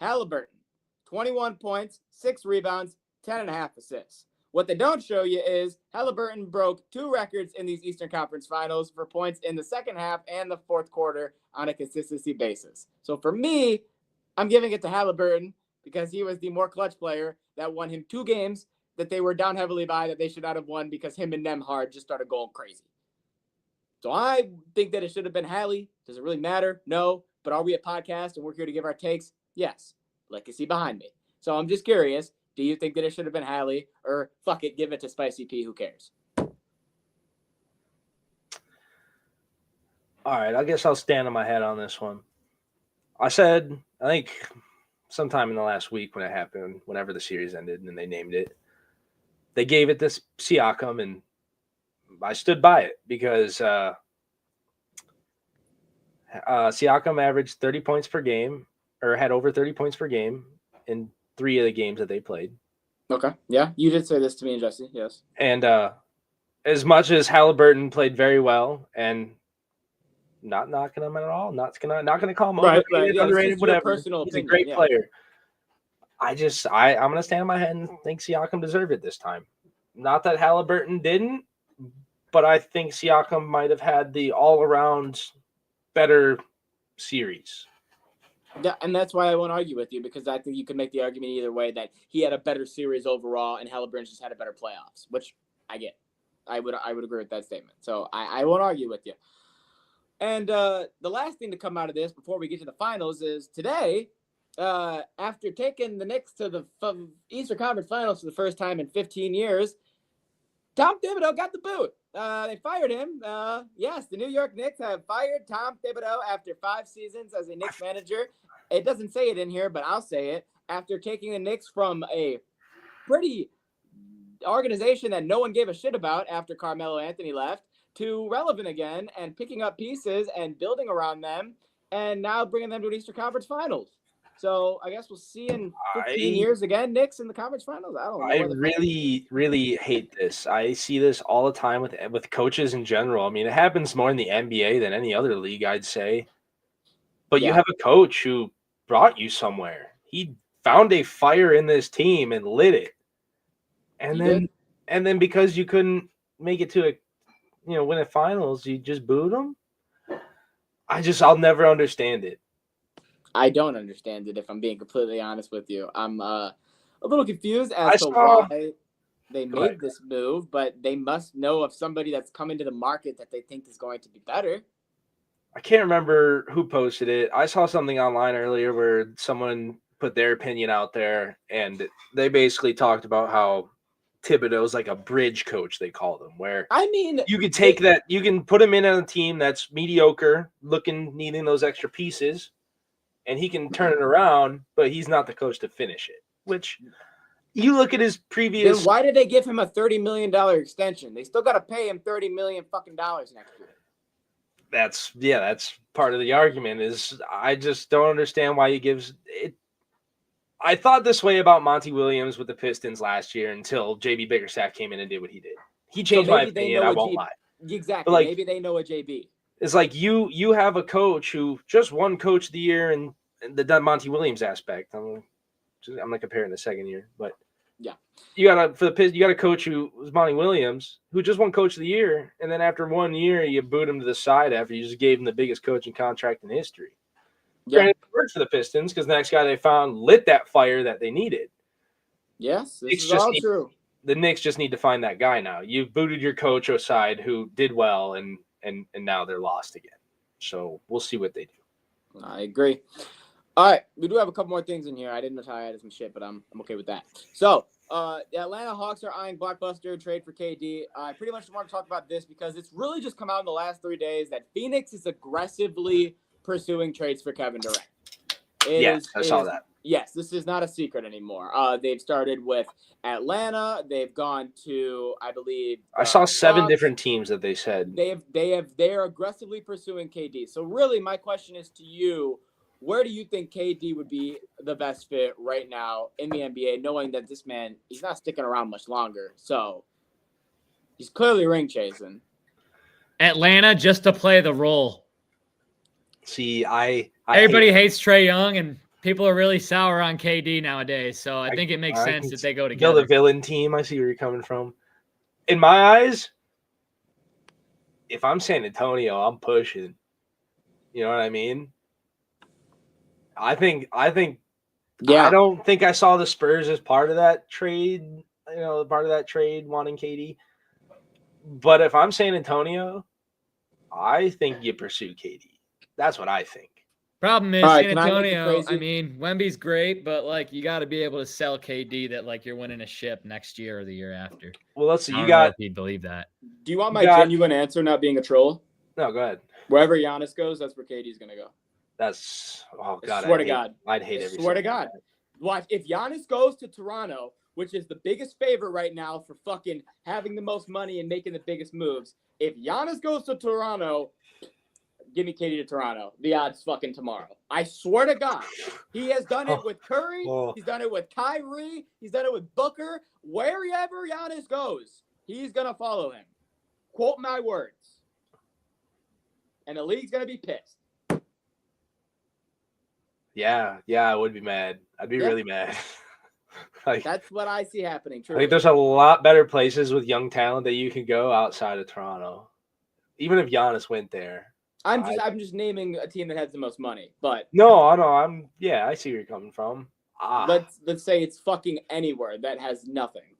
Halliburton, 21 points, 6 rebounds, 10.5 assists. What they don't show you is Halliburton broke 2 records in these Eastern Conference Finals for points in the second half and the fourth quarter on a consistency basis. So for me, I'm giving it to Halliburton because he was the more clutch player that won him 2 games that they were down heavily by that they should not have won because him and Nembhard just started going crazy. So I think that it should have been Hallie. Does it really matter? No. But are we a podcast and we're here to give our takes? Yes. Like you see behind me. So I'm just curious. Do you think that it should have been Hallie, or fuck it, give it to Spicy P? Who cares? All right. I guess I'll stand on my head on this one. I said, I think sometime in the last week when it happened, whenever the series ended and they named it, they gave it this Siakam, and I stood by it because Siakam averaged 30 points per game, or had over 30 points per game in 3 of the games that they played. Okay. Yeah, you did say this to me and Jesse. Yes. And as much as Halliburton played very well, and not knocking him at all, not gonna call him Right, overrated, yeah, underrated, whatever. He's opinion, a great yeah. player. I'm gonna stand on my head and think Siakam deserved it this time. Not that Halliburton didn't, but I think Siakam might have had the all-around better series. Yeah, and that's why I won't argue with you, because I think you could make the argument either way that he had a better series overall and Halliburton just had a better playoffs, which I get. I would agree with that statement. So I won't argue with you. And the last thing to come out of this before we get to the finals is today, after taking the Knicks to the Eastern Conference Finals for the first time in 15 years, Tom Thibodeau got the boot. They fired him. Yes, the New York Knicks have fired Tom Thibodeau after 5 seasons as a Knicks manager. It doesn't say it in here, but I'll say it. After taking the Knicks from a pretty organization that no one gave a shit about after Carmelo Anthony left to relevant again and picking up pieces and building around them and now bringing them to an Eastern Conference Finals. So I guess we'll see in 15 years again, Knicks in the conference finals. I don't know. I really hate this. I see this all the time with coaches in general. I mean, it happens more in the NBA than any other league, I'd say. But you have a coach who brought you somewhere. He found a fire in this team and lit it. And then because you couldn't make it to win a finals, you just booed him. I'll never understand it. I don't understand it, if I'm being completely honest with you. I'm a little confused as to why. they Go made ahead. this move, but they must know of somebody that's coming to the market that they think is going to be better. I can't remember who posted it. I saw something online earlier where someone put their opinion out there, and they basically talked about how Thibodeau's like a bridge coach, they call them, where I mean, you could take that, you can put him in on a team that's mediocre, needing those extra pieces, and he can turn it around, but he's not the coach to finish it. Which you look at his then previous. why did they give him a $30 million extension? They still got to pay him $30 million fucking dollars next year. That's part of the argument. Is I just don't understand why he gives it. I thought this way about Monty Williams with the Pistons last year until JB Bickerstaff came in and did what he did. He changed my opinion. I won't lie. Exactly. But Maybe they know a JB. It's like you have a coach who just won Coach of the Year and the Monty Williams aspect. I'm not comparing the second year, but yeah, you got a coach who was Monty Williams who just won Coach of the Year, and then after 1 year you boot him to the side after you just gave him the biggest coaching contract in history. Yeah, it worked for the Pistons because the next guy they found lit that fire that they needed. Yes, this is all true. The Knicks just need to find that guy now. You've booted your coach aside who did well, and now they're lost again. So we'll see what they do. I agree. All right, we do have a couple more things in here. I didn't know I had some shit, but I'm okay with that. So the Atlanta Hawks are eyeing blockbuster trade for KD. I pretty much want to talk about this because it's really just come out in the last 3 days that Phoenix is aggressively pursuing trades for Kevin Durant. I saw that. Yes, this is not a secret anymore. They've started with Atlanta. They've gone to, I believe, I saw 7 different teams that they said. They're aggressively pursuing KD. So really, my question is to you: where do you think KD would be the best fit right now in the NBA, knowing that this man, he's not sticking around much longer? So he's clearly ring chasing. Atlanta, just to play the role. See, everybody hates Trae Young, and people are really sour on KD nowadays. So I think it makes sense that they go together. Build a villain team. I see where you're coming from. In my eyes, if I'm San Antonio, I'm pushing. You know what I mean? I think. Yeah. I don't think I saw the Spurs as part of that trade. Part of that trade wanting KD. But if I'm San Antonio, I think you pursue KD. That's what I think. Problem is, San Antonio, I mean, Wemby's great, but, you got to be able to sell KD that, you're winning a ship next year or the year after. Well, let's see. I don't know if he'd believe that. Do you want my genuine answer, not being a troll? No, go ahead. Wherever Giannis goes, that's where KD's going to go. Oh, God. I swear to God. I'd hate every swear to God. Watch, if Giannis goes to Toronto, which is the biggest favorite right now for fucking having the most money and making the biggest moves, if Giannis goes to Toronto, give me KD to Toronto. The odds fucking tomorrow. I swear to God. He has done it with Curry. He's done it with Kyrie. He's done it with Booker. Wherever Giannis goes, he's going to follow him. Quote my words. And the league's going to be pissed. Yeah, I would be mad. I'd be really mad. That's what I see happening. Truly. I think there's a lot better places with young talent that you can go outside of Toronto. Even if Giannis went there. I'm just naming a team that has the most money, but I see where you're coming from. Let's say it's fucking anywhere that has nothing.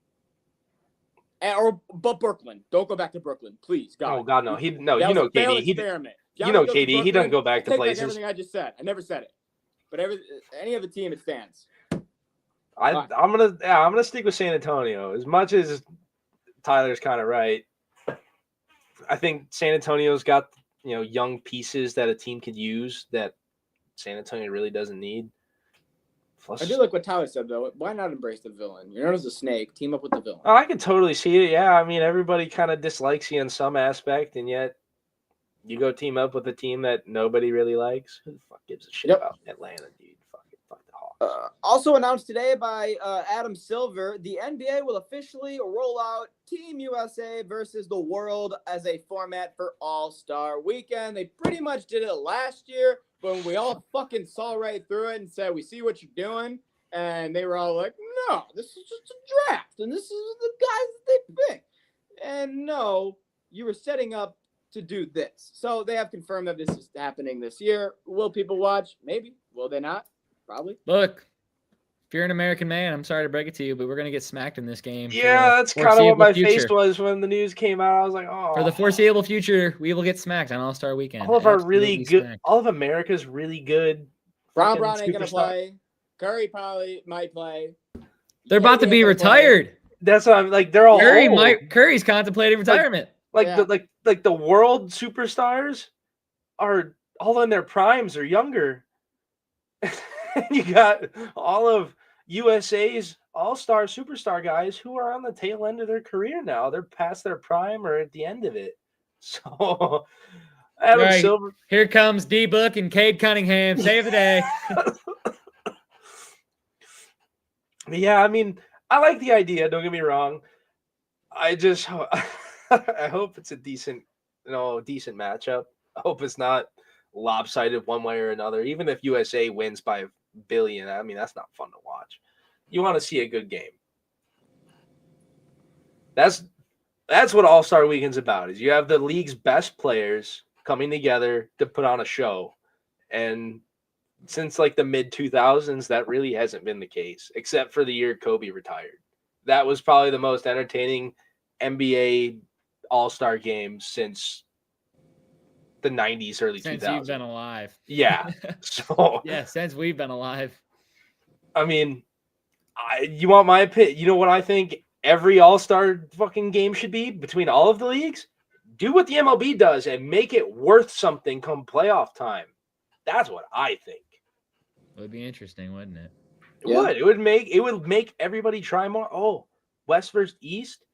But Brooklyn. Don't go back to Brooklyn, please. God. Oh God, no. KD. KD. He doesn't go back to places. Everything I just said. I never said it. But any other team, it stands. I'm gonna stick with San Antonio. As much as Tyler's kind of right, I think San Antonio's got young pieces that a team could use that San Antonio really doesn't need. Plus, I do like what Tyler said though. Why not embrace the villain? You're known as a snake. Team up with the villain. Oh, I can totally see it. Yeah, I mean everybody kind of dislikes you in some aspect, and yet you go team up with a team that nobody really likes. Who the fuck gives a shit about Atlanta, dude? Fuck the Hawks. Also announced today by Adam Silver, the NBA will officially roll out Team USA versus the world as a format for All-Star Weekend. They pretty much did it last year, but we all fucking saw right through it and said, we see what you're doing. And they were all like, no, this is just a draft, and this is the guys that they pick. And no, you were setting up to do this. So they have confirmed that this is happening this year. Will people watch? Maybe. Will they not? Probably. Look, If you're an American man, I'm sorry to break it to you, but we're going to get smacked in this game. Yeah, that's kind of what my face was when the news came out. I was like, oh. For the foreseeable future, we will get smacked on All-Star Weekend. All of our really good, all of America's really good. Brown ain't going to play. Curry probably might play. They're about to be retired. That's what I'm like. They're all Curry's contemplating retirement. Like the world superstars are all in their primes or younger. You got all of USA's all-star superstar guys who are on the tail end of their career now. They're past their prime or at the end of it. So Adam Silver. Here comes D-Book and Cade Cunningham. Save the day. Yeah, I mean, I like the idea. Don't get me wrong. I just I hope it's a decent matchup. I hope it's not lopsided one way or another. Even if USA wins by a billion, I mean, that's not fun to watch. You want to see a good game. That's what All-Star Weekend's about. Is you have the league's best players coming together to put on a show. And since like the mid-2000s, that really hasn't been the case, except for the year Kobe retired. That was probably the most entertaining NBA All-Star game since the 90s, early 2000s. Since you've been alive. Yeah. So yeah, since we've been alive. I mean, you want my opinion? You know what I think every All-Star fucking game should be between all of the leagues? Do what the MLB does and make it worth something come playoff time. That's what I think. It would be interesting, wouldn't it? It would. It would make everybody try more. Oh, West versus East.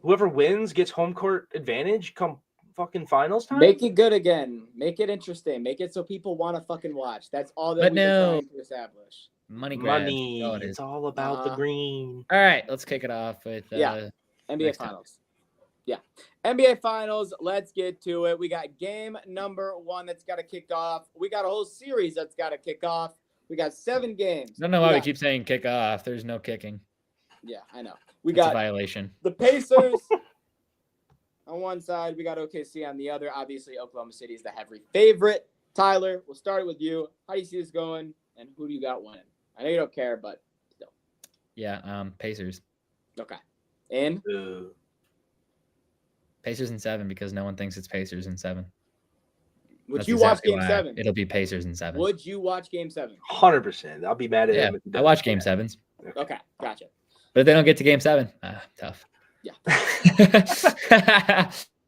Whoever wins gets home court advantage come fucking finals time. Make it good again. Make it interesting. Make it so people want to fucking watch. That's all that we're trying to establish. Money grabs. It's all about the green. All right, let's kick it off with NBA Finals. Yeah. NBA Finals, let's get to it. We got game number 1 that's got to kick off. We got a whole series that's got to kick off. We got 7 games. I don't know why we keep saying kick off. There's no kicking. Yeah, I know. We got a violation. The Pacers on one side. We got OKC on the other. Obviously, Oklahoma City is the heavy favorite. Tyler, we'll start with you. How do you see this going, and who do you got winning? I know you don't care, but still. Yeah, Pacers. Okay. And? Pacers in 7 because no one thinks it's Pacers in 7. Would you watch Game 7? It'll be Pacers in 7. Would you watch Game 7? 100%. I'll be mad at him. I watch Game 7s. Okay, gotcha. But if they don't get to Game 7, tough. Yeah.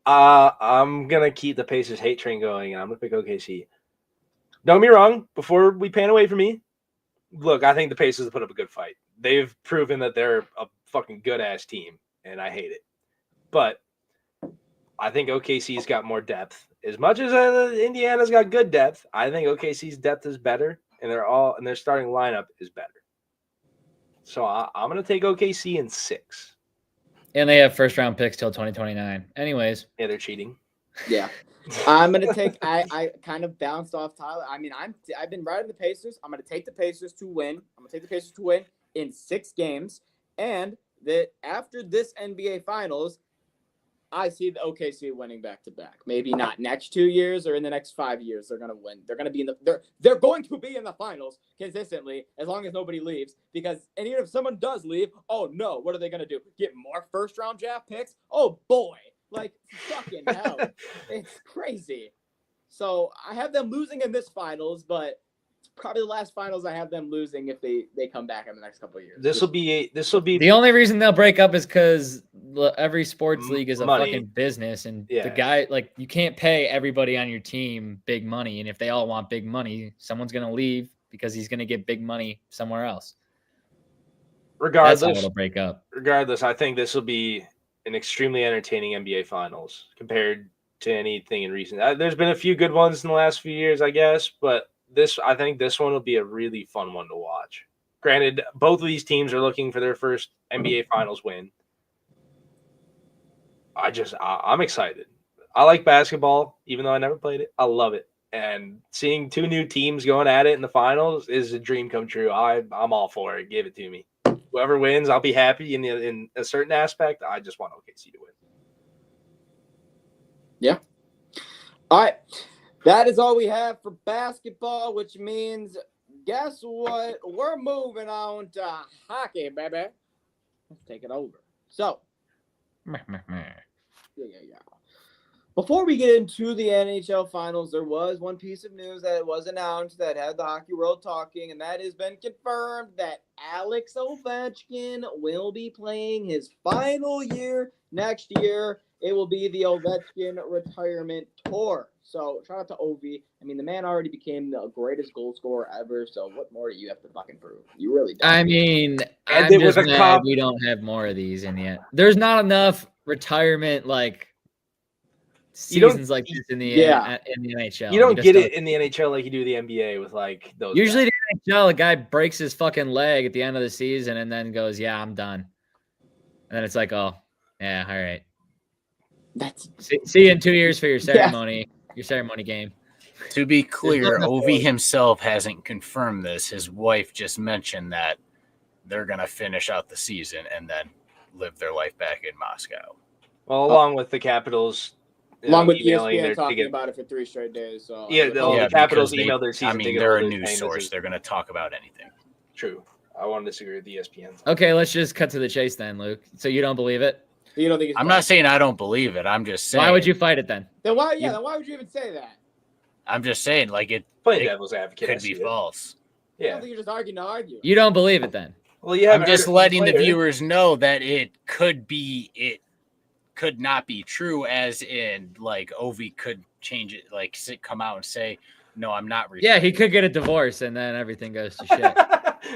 I'm going to keep the Pacers hate train going, and I'm going to pick OKC. Don't get me wrong. Before we pan away from me, look, I think the Pacers have put up a good fight. They've proven that they're a fucking good-ass team, and I hate it. But I think OKC's got more depth. As much as Indiana's got good depth, I think OKC's depth is better, and their starting lineup is better. So I'm going to take OKC in 6. And they have first-round picks till 2029. Anyways. Yeah, they're cheating. Yeah. I'm going to take – I kind of bounced off Tyler. I mean, I've been riding the Pacers. I'm going to take the Pacers to win. I'm going to take the Pacers to win in 6 games. And that after this NBA Finals, I see the OKC winning back-to-back. Maybe not next 2 years or in the next 5 years. They're going to win. They're going to be they're going to be in the finals consistently as long as nobody leaves. Because and even if someone does leave, oh no, what are they going to do? Get more first-round draft picks? Oh boy, like fucking hell, it's crazy. So I have them losing in this finals, but it's probably the last finals I have them losing if they come back in the next couple of years. This will be the only reason they'll break up is because every sports league is a fucking business, and the guy, like, you can't pay everybody on your team big money, and if they all want big money, someone's gonna leave because he's gonna get big money somewhere else. Regardless, that's how it'll break up. Regardless, I think this will be an extremely entertaining NBA Finals compared to anything in recent. There's been a few good ones in the last few years, I guess, but I think this one will be a really fun one to watch. Granted, both of these teams are looking for their first NBA Finals win. I'm excited. I like basketball, even though I never played it. I love it. And seeing 2 new teams going at it in the finals is a dream come true. I'm all for it. Give it to me. Whoever wins, I'll be happy in a certain aspect. I just want OKC to win. Yeah. All right. That is all we have for basketball, which means guess what? We're moving on to hockey, baby. Let's take it over. So, yeah. Before we get into the NHL Finals, there was one piece of news that was announced that had the hockey world talking, and that has been confirmed that Alex Ovechkin will be playing his final year next year. It will be the Ovechkin retirement tour. So, shout out to Ovi. I mean, the man already became the greatest goal scorer ever, so what more do you have to fucking prove? You really don't. I mean, I'm just mad we don't have more of these in yet. There's not enough retirement, like, seasons like this in the NHL. You don't get it in the NHL like you do the NBA with like those. Usually the NHL, a guy breaks his fucking leg at the end of the season and then goes, "Yeah, I'm done." And then it's like, "Oh, yeah, all right." See you in 2 years for your ceremony, your ceremony game. To be clear, Ovi himself hasn't confirmed this. His wife just mentioned that they're gonna finish out the season and then live their life back in Moscow. Well, along with the Capitals. Along with ESPN talking about it for 3 straight days. So the Capitals emailed their season. I mean, they're a news source. They're going to talk about anything. True. I want to disagree with ESPN. Okay, let's just cut to the chase then, Luke. So you don't believe it? You don't think I'm not saying I don't believe it. I'm just saying. Why would you fight it then? Then why would you even say that? I'm just saying, like, it devil's advocate could be false. Yeah. I don't think you're just arguing to argue. You don't believe it then? Well, yeah. I'm just letting the viewers know that it could not be true, as in, like, Ovi could change it, like, come out and say, no, I'm not. Yeah, he could get a divorce and then everything goes to shit.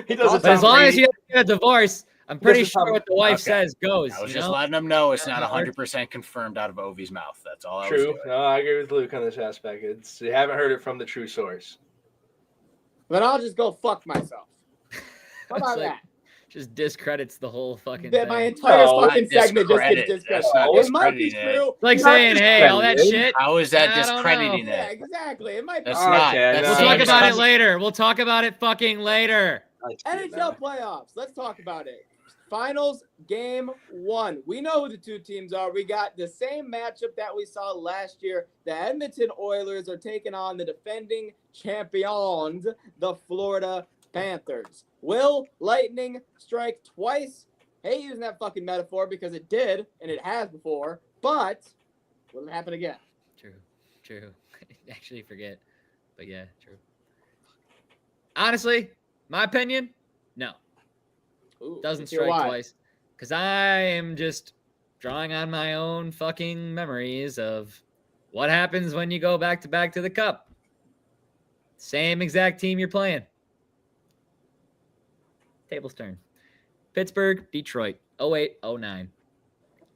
He doesn't. But as long as he doesn't get a divorce, I'm pretty sure what the wife says goes. I was just letting them know it's not 100% confirmed out of Ovi's mouth. That's all I was doing. No, I agree with Luke on this aspect. You haven't heard it from the true source. Then I'll just go fuck myself. How about that? Just discredits the whole fucking thing. My entire fucking segment just gets discredited. It might be true. It's like saying, hey, all that shit. How is that discrediting it? Yeah, exactly. It might be. That's not. We'll talk about it later. We'll talk about it fucking later. NHL playoffs. Let's talk about it. Finals game 1. We know who the 2 teams are. We got the same matchup that we saw last year. The Edmonton Oilers are taking on the defending champions, the Florida Panthers. Will lightning strike twice? Hey, using that fucking metaphor because it did, and it has before, but will it happen again? True. I actually forget. But yeah, true. Honestly, my opinion, no. Ooh, doesn't strike twice. Because I am just drawing on my own fucking memories of what happens when you go back to the cup. Same exact team you're playing. Table's turn. Pittsburgh, Detroit, 08-09.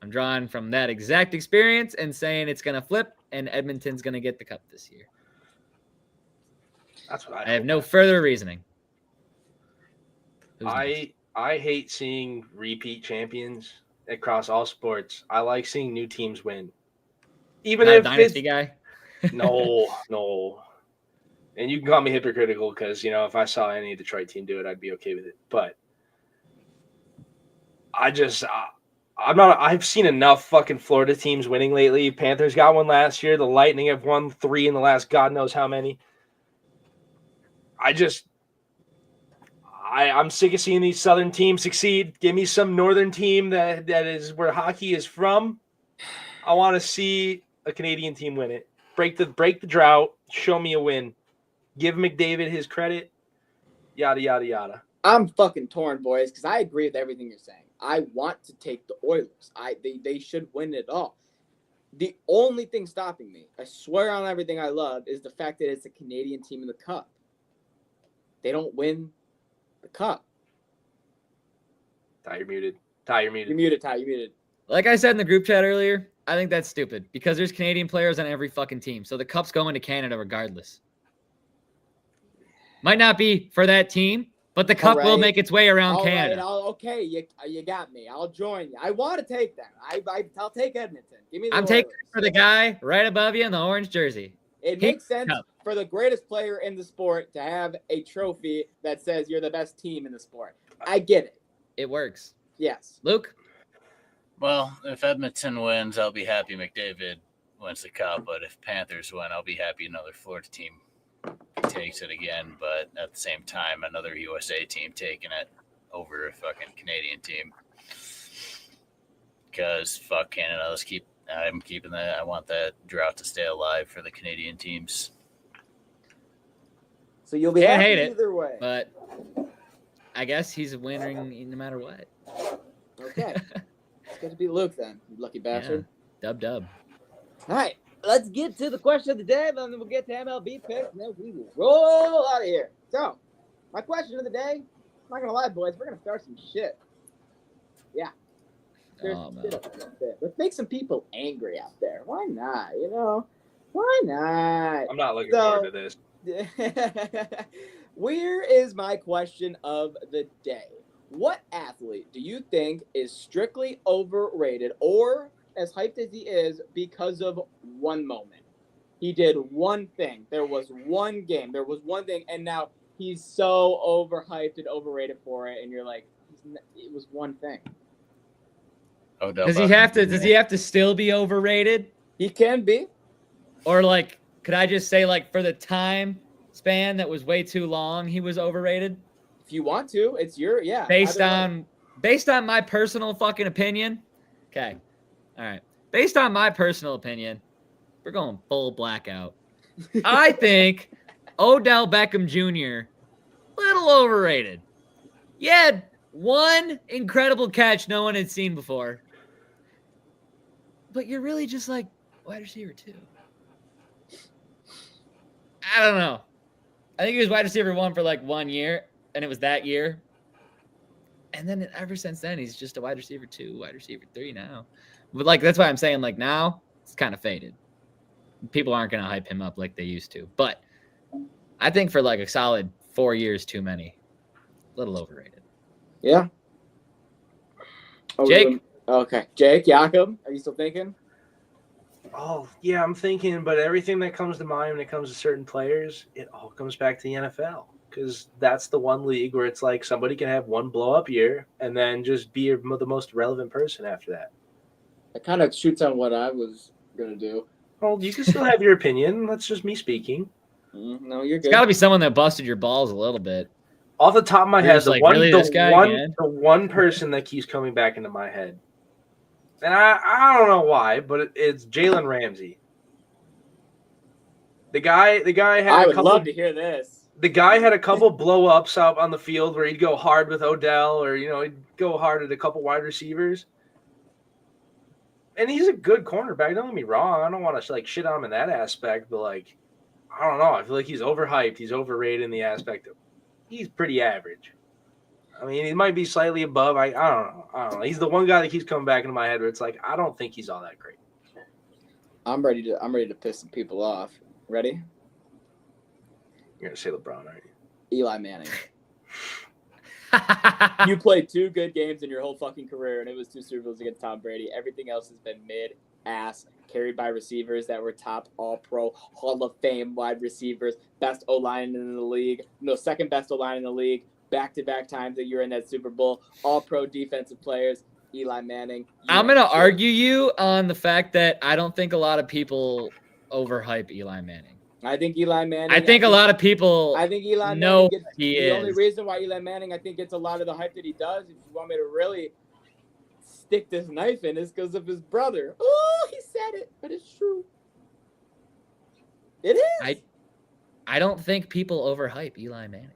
I'm drawing from that exact experience and saying it's going to flip and Edmonton's going to get the cup this year. That's what I have no further reasoning. I hate seeing repeat champions across all sports. I like seeing new teams win. Even if dynasty guy? No. And you can call me hypocritical because, if I saw any Detroit team do it, I'd be okay with it. But I've seen enough fucking Florida teams winning lately. Panthers got one last year. The Lightning have won 3 in the last God knows how many. I'm sick of seeing these Southern teams succeed. Give me some Northern team that is where hockey is from. I want to see a Canadian team win it. Break the drought. Show me a win. Give McDavid his credit. Yada, yada, yada. I'm fucking torn, boys, because I agree with everything you're saying. I want to take the Oilers. They should win it all. The only thing stopping me, I swear on everything I love, is the fact that it's a Canadian team in the cup. They don't win the cup. Ty, you're muted. You're muted, Ty. You're muted. Like I said in the group chat earlier, I think that's stupid because there's Canadian players on every fucking team. So the cup's going to Canada regardless. Might not be for that team, but the cup will make its way around Canada. Right, okay, you got me. I'll join you. I want to take them. I'll take Edmonton. Give me the I'm taking for the guy right above you in the orange jersey. It makes sense for the greatest player in the sport to have a trophy that says you're the best team in the sport. I get it. It works. Yes. Luke? Well, if Edmonton wins, I'll be happy McDavid wins the cup. But if Panthers win, I'll be happy another Florida team takes it again, but at the same time, another USA team taking it over a fucking Canadian team. Because fuck Canada, I'm keeping that. I want that drought to stay alive for the Canadian teams. So you'll be happy either way. But I guess he's winning no matter what. Okay. It's good to be Luke then, you lucky bastard. Yeah. Dub. All right. Let's get to the question of the day, then we'll get to MLB picks, and then we will roll out of here. So, my question of the day, I'm not going to lie, boys, we're going to start some shit. Yeah. There's shit up there. Let's make some people angry out there. Why not, you know? Why not? I'm not looking forward to this. Where is my question of the day? What athlete do you think is strictly overrated or as hyped as he is because of one moment? He did one thing. There was one game. There was one thing, and now he's so overhyped and overrated for it, and you're like, it was one thing. Does he have to still be overrated? He can be. Or like, could I just say like for the time span that was way too long, he was overrated? If you want to, it's your Based on my personal fucking opinion. Okay. All right. Based on my personal opinion, we're going full blackout. I think Odell Beckham Jr. little overrated. He had one incredible catch no one had seen before. But you're really just like wide receiver 2. I don't know. I think he was wide receiver 1 for like 1 year, and it was that year. And then ever since then, he's just a wide receiver 2, wide receiver 3 now. But like that's why I'm saying like now it's kind of faded. People aren't going to hype him up like they used to. But I think for like a solid 4 years too many. A little overrated. Yeah. Jake? Okay. Jake, Jakob, are you still thinking? Oh, yeah, I'm thinking, but everything that comes to mind when it comes to certain players, it all comes back to the NFL. Because that's the one league where it's like somebody can have one blow-up year and then just be the most relevant person after that. It kind of shoots on what I was going to do. Well, you can still have your opinion. That's just me speaking. No, you're good. It's got to be someone that busted your balls a little bit. Off the top of my head, the one person that keeps coming back into my head, and I don't know why, but it's Jalen Ramsey. The guy had I would love to hear this. The guy had a couple blow-ups out on the field where he'd go hard with Odell or, he'd go hard at a couple wide receivers. And he's a good cornerback. Don't get me wrong. I don't want to shit on him in that aspect, but I don't know. I feel like he's overhyped. He's overrated in the aspect of he's pretty average. I mean, he might be slightly above. I don't know. He's the one guy that keeps coming back into my head where it's like I don't think he's all that great. I'm ready to piss some people off. Ready? You're gonna say LeBron, aren't you? Eli Manning. You played 2 good games in your whole fucking career, and it was 2 Super Bowls against Tom Brady. Everything else has been mid-ass, carried by receivers that were top All-Pro, Hall of Fame wide receivers, best O-line in the league, second best O-line in the league, back-to-back times that you're in that Super Bowl, All-Pro defensive players, Eli Manning. I'm going to argue you on the fact that I don't think a lot of people overhype Eli Manning. I think Eli Manning. I think a lot of people know he is. The only reason why Eli Manning, I think, gets a lot of the hype that he does, if you want me to really stick this knife in, is because of his brother. Oh, he said it, but it's true. It is. I don't think people overhype Eli Manning.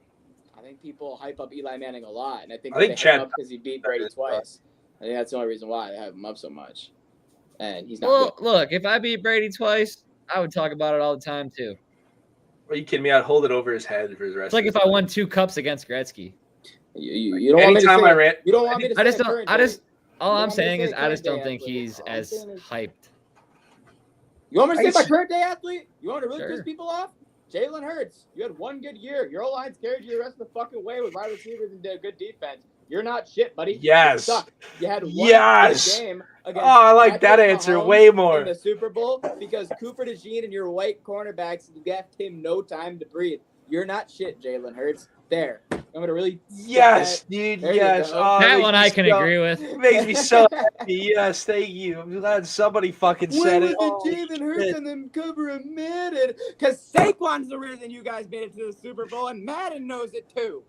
I think people hype up Eli Manning a lot, and I think Chad, hype him up because he beat Brady twice. I think that's the only reason why they hype him up so much. And he's not good. Look, if I beat Brady twice, I would talk about it all the time too. Are you kidding me? I'd hold it over his head for his rest. It's like if I won 2 cups against Gretzky. You don't want me to say. You don't want me to say. All I'm saying is I just don't think he's as hyped. You want me to say my current day athlete? You want to really piss people off? Jalen Hurts. You had 1 good year. Your O-line's carried you the rest of the fucking way with wide receivers and did a good defense. You're not shit, buddy. Yes. You had 1 game against I like that answer Mahomes way more. In the Super Bowl because Cooper DeJean and your white cornerbacks left him no time to breathe. You're not shit, Jalen Hurts. There. I'm gonna really. Yes, dude. There you Yes. go. Oh, That one I can agree with. It makes me so happy. Yes, thank you. I'm glad somebody fucking said it. When was it Jalen Hurts and them cover a Madden? Because Saquon's the reason you guys made it to the Super Bowl, and Madden knows it too.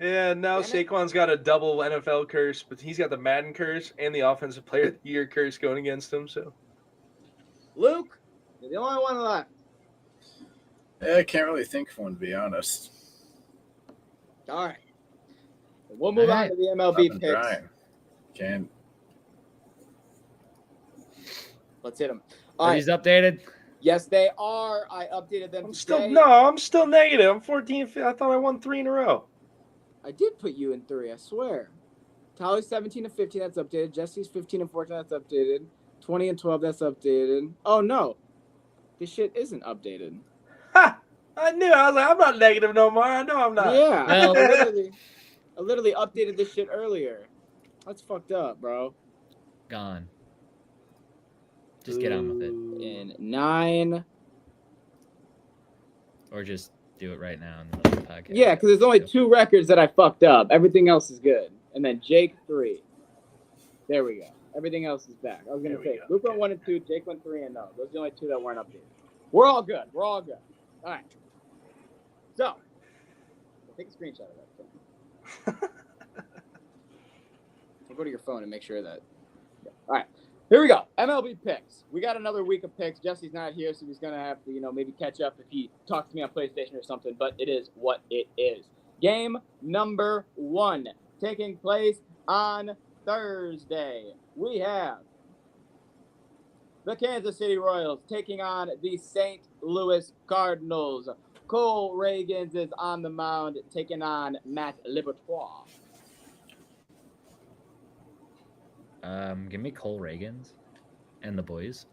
Yeah, now Saquon's got a double NFL curse, but he's got the Madden curse and the Offensive Player of the Year curse going against him. So, Luke, you're the only one left. Yeah, I can't really think of one, to be honest. All right. We'll move on to the MLB picks. Can't. Let's hit them. Are these updated? Yes, they are. I updated them today. I'm still negative. I'm 14. I thought I won 3 in a row. I did put you in 3, I swear. Tyler's 17 and 15, that's updated. Jesse's 15 and 14, that's updated. 20 and 12, that's updated. Oh, no. This shit isn't updated. Ha! I knew. I was like, I'm not negative no more. I know I'm not. Yeah. Well, I literally updated this shit earlier. That's fucked up, bro. Gone. Just get on with it. In 9. Or just do it right now in the middle of the podcast. Yeah, because there's only 2 records that I fucked up. Everything else is good. And then Jake 3. There we go. Everything else is back. I was going to say, Luke went 1 and 2, Jake went 3 and 0. Those are the only 2 that weren't updated. We're all good. We're all good. All right. So, take a screenshot of that thing. We'll go to your phone and make sure that. Yeah. All right. Here we go. MLB picks. We got another week of picks. Jesse's not here, so he's going to have to, maybe catch up if he talks to me on PlayStation or something, but it is what it is. Game number 1 taking place on Thursday. We have the Kansas City Royals taking on the St. Louis Cardinals. Cole Reagans is on the mound taking on Matt Libertoire. Give me Cole Reagans and the boys.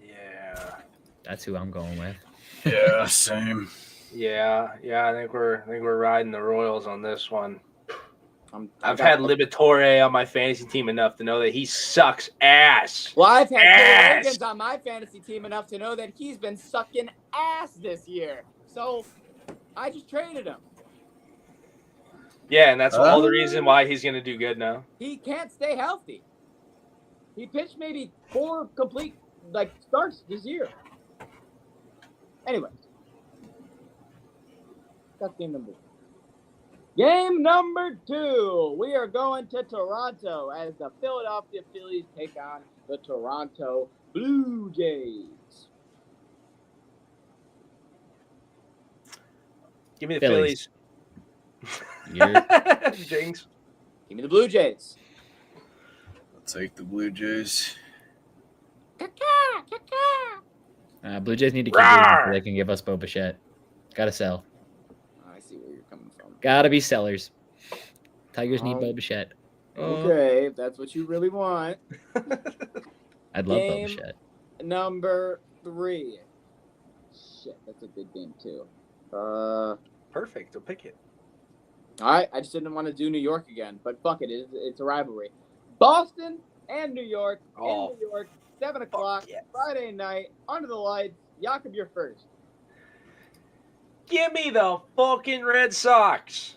Yeah. That's who I'm going with. Yeah, same. Yeah. I think we're riding the Royals on this one. I've had Liberatore on my fantasy team enough to know that he sucks ass. Well, I've had Cole Reagans on my fantasy team enough to know that he's been sucking ass this year. So I just traded him. Yeah, and that's all the reason why he's going to do good now. He can't stay healthy. He pitched maybe 4 complete starts this year. Anyways, that's game number 1. Game number 2, we are going to Toronto as the Philadelphia Phillies take on the Toronto Blue Jays. Give me the Phillies. Jinx. Give me the Blue Jays. I'll take the Blue Jays. Blue Jays need to keep moving so they can give us Bo Bichette. Gotta sell. I see where you're coming from. Gotta be sellers. Tigers need Bo Bichette. Okay, if that's what you really want. I'd love Bo Bichette. Number 3. Shit, that's a good game too. Perfect. I'll pick it. All right, I just didn't want to do New York again, but fuck it, it's a rivalry. Boston and New York in New York, 7 o'clock, Friday night, under the lights. Jakob, you're first. Give me the fucking Red Sox.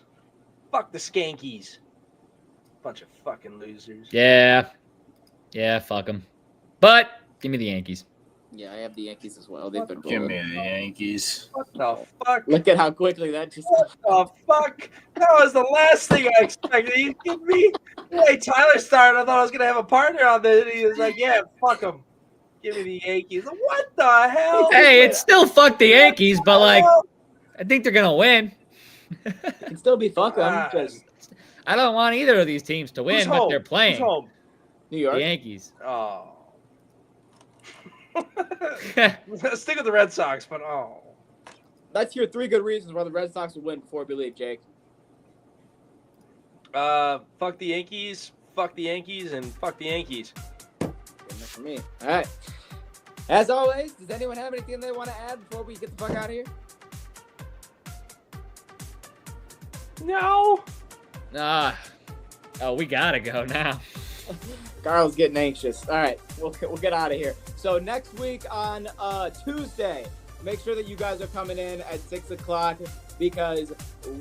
Fuck the Skankies. Bunch of fucking losers. Yeah, fuck them. But give me the Yankees. Yeah, I have the Yankees as well. They've been Give me the Yankees. What the fuck? Look at how quickly that just. What the fuck? That was the last thing I expected. You give me. Hey, Tyler started. I thought I was gonna have a partner on this. He was like, "Yeah, fuck him. Give me the Yankees." What the hell? Hey, it's still fuck the Yankees, but I think they're gonna win. It can still be fuck them. Just I don't want either of these teams to win, but they're playing. Who's home? New York. The Yankees. Oh. Stick with the Red Sox, but That's your 3 good reasons why the Red Sox will win before we leave, Jake. Fuck the Yankees, and fuck the Yankees. Good enough for me. All right. As always, does anyone have anything they want to add before we get the fuck out of here? No. We gotta go now. Carl's getting anxious. All right, we'll get out of here. So next week on Tuesday, make sure that you guys are coming in at 6 o'clock because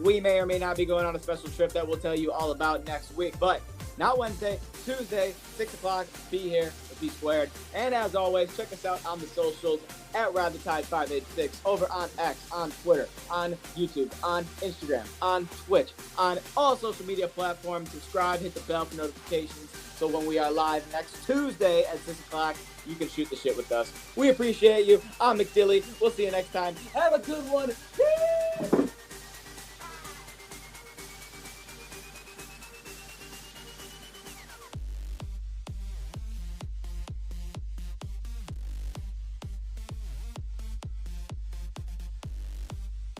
we may or may not be going on a special trip that we'll tell you all about next week. But not Wednesday, Tuesday, 6 o'clock, be here at Be Squared. And as always, check us out on the socials at RideTheTide586 over on X, on Twitter, on YouTube, on Instagram, on Twitch, on all social media platforms. Subscribe, hit the bell for notifications, so when we are live next Tuesday at 6 o'clock, you can shoot the shit with us. We appreciate you. I'm McDilly. We'll see you next time. Have a good one. Peace!